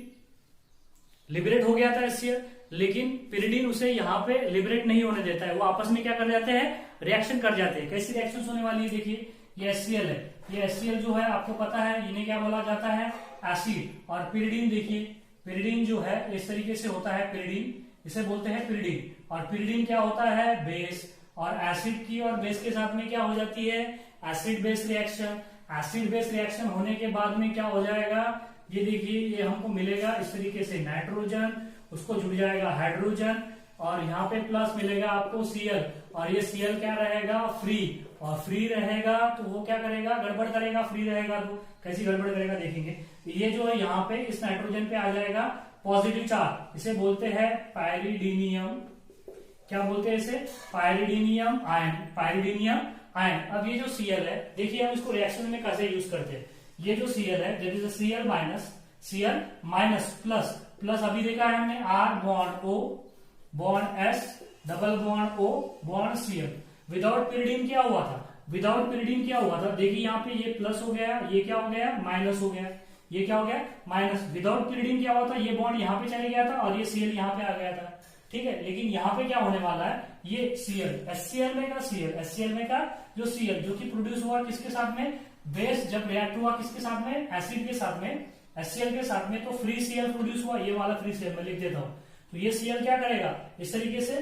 लिबरेट हो गया था HCl, लेकिन pyridine उसे यहाँ पे लिबरेट नहीं होने देता है। वो आपस में क्या कर जाते हैं, रिएक्शन कर जाते हैं। कैसी रिएक्शन होने वाली है, देखिए ये HCl है, ये HCl जो है आपको पता है इन्हें क्या बोला जाता है, एसिड। और pyridine देखिए, pyridine जो है इस तरीके से होता है, pyridine इसे बोलते हैं pyridine। और pyridine क्या होता है, बेस, और एसिड की और बेस के साथ में क्या हो जाती है, acid base reaction. Acid base reaction होने के बाद में क्या हो जाएगा, ये देखिए ये हमको मिलेगा इस तरीके से नाइट्रोजन, उसको जुड़ जाएगा हाइड्रोजन, और यहाँ पे प्लस मिलेगा आपको Cl, और ये Cl क्या रहेगा, फ्री, और फ्री रहेगा तो वो क्या करेगा, गड़बड़ करेगा। फ्री रहेगा तो कैसी गड़बड़ करेगा देखेंगे। ये जो है यहाँ पे इस नाइट्रोजन पे आ जाएगा पॉजिटिव चार्ज, इसे बोलते हैं पायरिडीनियम। क्या बोलते हैं इसे, पायरिडीनियम आयन। अब ये जो Cl है, देखिए हम इसको रिएक्शन में कैसे यूज करते हैं। ये जो Cl है that is Cl minus plus अभी देखा है हमने R bond O bond S double bond O bond Cl। Without pyridine क्या हुआ था? विदाउट pyridine क्या हुआ था? देखिए यहाँ पे ये प्लस हो गया, ये क्या हो गया? माइनस हो गया। ये क्या हो गया? माइनस। विदाउट pyridine क्या हुआ था? ये बॉन्ड यहाँ पे चले गया था और ये Cl यहाँ पे आ गया था। ठीक है, लेकिन यहाँ पे क्या होने वाला है? ये Cl HCl में का Cl HCl में का जो Cl जो कि प्रोड्यूस हुआ किसके साथ में? बेस जब रिएक्ट हुआ किसके साथ में? एसिड के साथ में, HCl के साथ में, तो फ्री Cl प्रोड्यूस हुआ। ये वाला फ्री Cl मैं लिख देता हूं। तो ये Cl क्या करेगा? इस तरीके से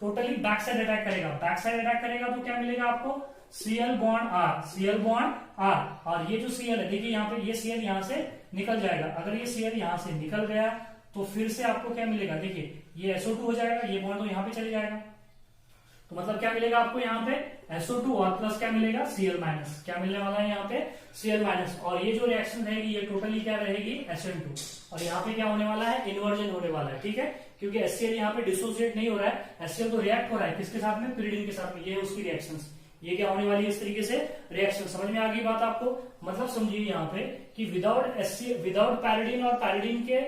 टोटली बैक साइड अटैक करेगा। बैक साइड अटैक करेगा तो क्या मिलेगा आपको? Cl बॉन्ड R और ये जो Cl है देखिए यहाँ पे ये Cl यहाँ से निकल जाएगा। अगर ये Cl यहाँ से निकल गया तो फिर से आपको क्या मिलेगा? देखिए ये SO2 हो जाएगा, ये बॉन्ड तो यहाँ पे चले जाएगा। तो मतलब क्या मिलेगा आपको यहाँ पे? SO2 और प्लस क्या मिलेगा? Cl minus. क्या मिलने वाला है यहाँ पे? Cl minus. और ये जो रिएक्शन रहेगी ये टोटली क्या रहेगी? SN2। और यहाँ पे क्या होने वाला है? इन्वर्जन होने वाला है। ठीक है, क्योंकि HCl यहाँ पे डिसोसिएट नहीं हो रहा है, HCl तो रिएक्ट हो रहा है किसके साथ में? pyridine के साथ में। ये है उसकी रिएक्शन। ये क्या होने वाली है? इस तरीके से रिएक्शन। समझ में आ गई बात आपको? मतलब समझिए यहाँ पे कि विदाउट पैरिडीन और पैरिडीन के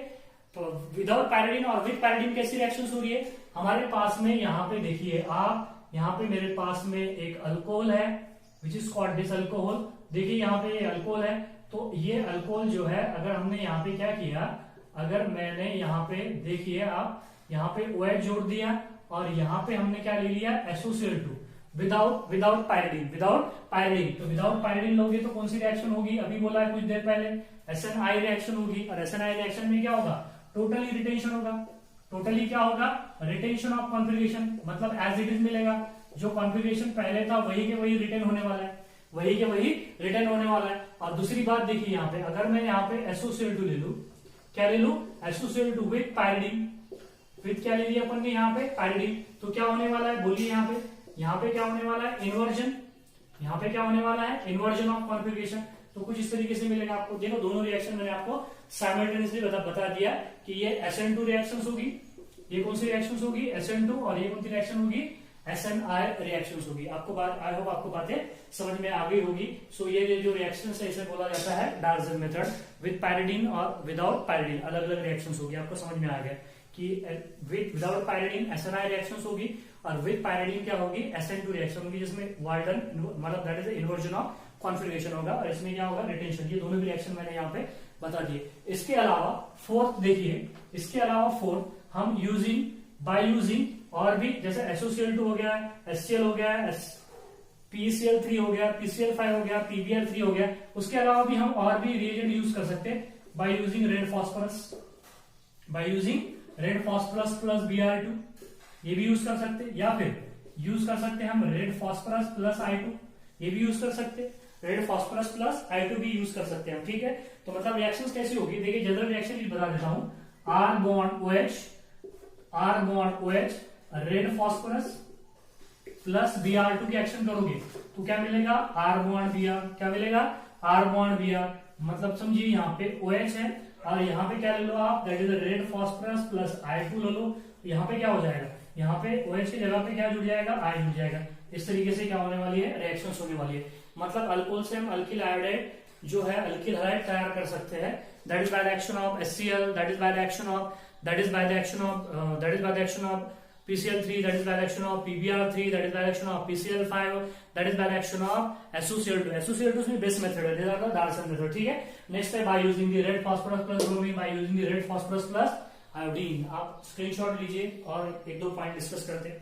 विदाउट पैरिडीन और विद पैरिडीन कैसी रिएक्शन हो रही है? हमारे पास में यहाँ पे देखिए आप, यहाँ पे मेरे पास में एक अल्कोहल है which is called this alcohol. देखिए यहाँ पे ये अल्कोहल है, तो ये अल्कोहल जो है अगर हमने यहाँ पे क्या किया, अगर मैंने यहाँ पे देखिए आप यहाँ पे OH जोड़ दिया और यहाँ पे हमने क्या ले लिया? SOCl2 without pyridine. तो विदाउट पायरिडीन लोगे तो कौन सी रिएक्शन होगी? अभी बोला है कुछ देर पहले SNI रिएक्शन होगी। और SNI रिएक्शन में क्या होगा? टोटली रिटेंशन होगा। टोटली क्या होगा? रिटेंशन ऑफ कॉन्फिगरेशन, मतलब एज इट इज मिलेगा। जो कॉन्फिगरेशन पहले था वही के वही रिटेन होने वाला है, वही के वही रिटेन होने वाला है। और दूसरी बात देखिए यहाँ पे, अगर मैं यहाँ पे SOCl2 ले लू, क्या ले लू? SOCl2 with pyridine. विद क्या ले लिया अपन ने यहाँ पे? पायरिडीन। तो क्या होने वाला है? बोलिए यहाँ पे क्या होने वाला है? इन्वर्जन। यहाँ पे क्या होने वाला है? Inversion of configuration. तो कुछ इस तरीके से मिलेगा आपको। देखो दोनों रिएक्शन मैंने आपको साइमल्टेनियसली बता दिया कि ये SN2 रिएक्शंस होगी। ये कौन सी रिएक्शंस होगी? SN2। और ये कौन सी रिएक्शन होगी? SNI रिएक्शंस होगी। आपको बात, आई होप आपको बातें समझ में आ गई होगी। सो ये जो रिएक्शंस है इसे बोला जाता है डार्जन मेथड। विद पायरिडीन और विदाउट पायरिडीन अलग अलग रिएक्शंस होगी। आपको समझ में आ गया कि विदाउट पायरिडीन SNI रिएक्शंस होगी और विद पायरिडीन क्या होगी? SN2 रिएक्शन होगी, जिसमें वाल्टन मतलब that is inversion of configuration होगा। और इसमें क्या होगा? रिटेंशन। ये दोनों भी रिएक्शन मैंने यहाँ पे बता दिए। इसके अलावा फोर्थ देखिए, इसके अलावा फोर्थ हम बाय यूजिंग और भी, जैसे SOCl2 हो गया, HCl हो गया, PCl3 हो गया, PCl5 हो गया, PBr3 हो गया, उसके अलावा भी हम और भी रिएजेंट यूज कर सकते हैं by using red phosphorus plus Br2, ये भी यूज कर सकते हैं। या फिर यूज कर सकते हैं हम रेड फॉस्फोरस प्लस I2, ये भी यूज कर सकते हैं। रेड फॉस्फोरस प्लस I2 भी यूज कर सकते हैं, ठीक है। तो मतलब रिएक्शंस कैसी होगी? देखिए जनरल रिएक्शन बता देता हूं। R bond OH red phosphorus plus Br2 की एक्शन करोगे तो क्या मिलेगा? R bond Br। क्या मिलेगा? R bond Br। मतलब समझिए यहाँ पे OH है और यहाँ पे क्या ले लो आप? That is red phosphorus plus I2 ले लो। यहाँ पे क्या हो जाएगा? यहाँ पे OH की जगह पे क्या जुड़ जाएगा? I जुड़ जाएगा। इस तरीके से क्या होने वाली है? रिएक्शंस होने वाली है। मतलब अल्कोहल से हम अल्किल आयोडाइड जो है अल्किल हैलाइड तैयार कर सकते हैं। That is by the action of HCl, that is by the action of PCl3, that is by the action of PBr3, that is by the action of PCl5, that is by the action of SOCl2. SOCl2 इसमें base method है, these are the Darcy method, ठीक है। Next है bye using the red phosphorus plus bromine, bye using the red phosphorus plus iodine. आप screenshot लीजिए और एक दो पॉइंट डिस्कस करते हैं।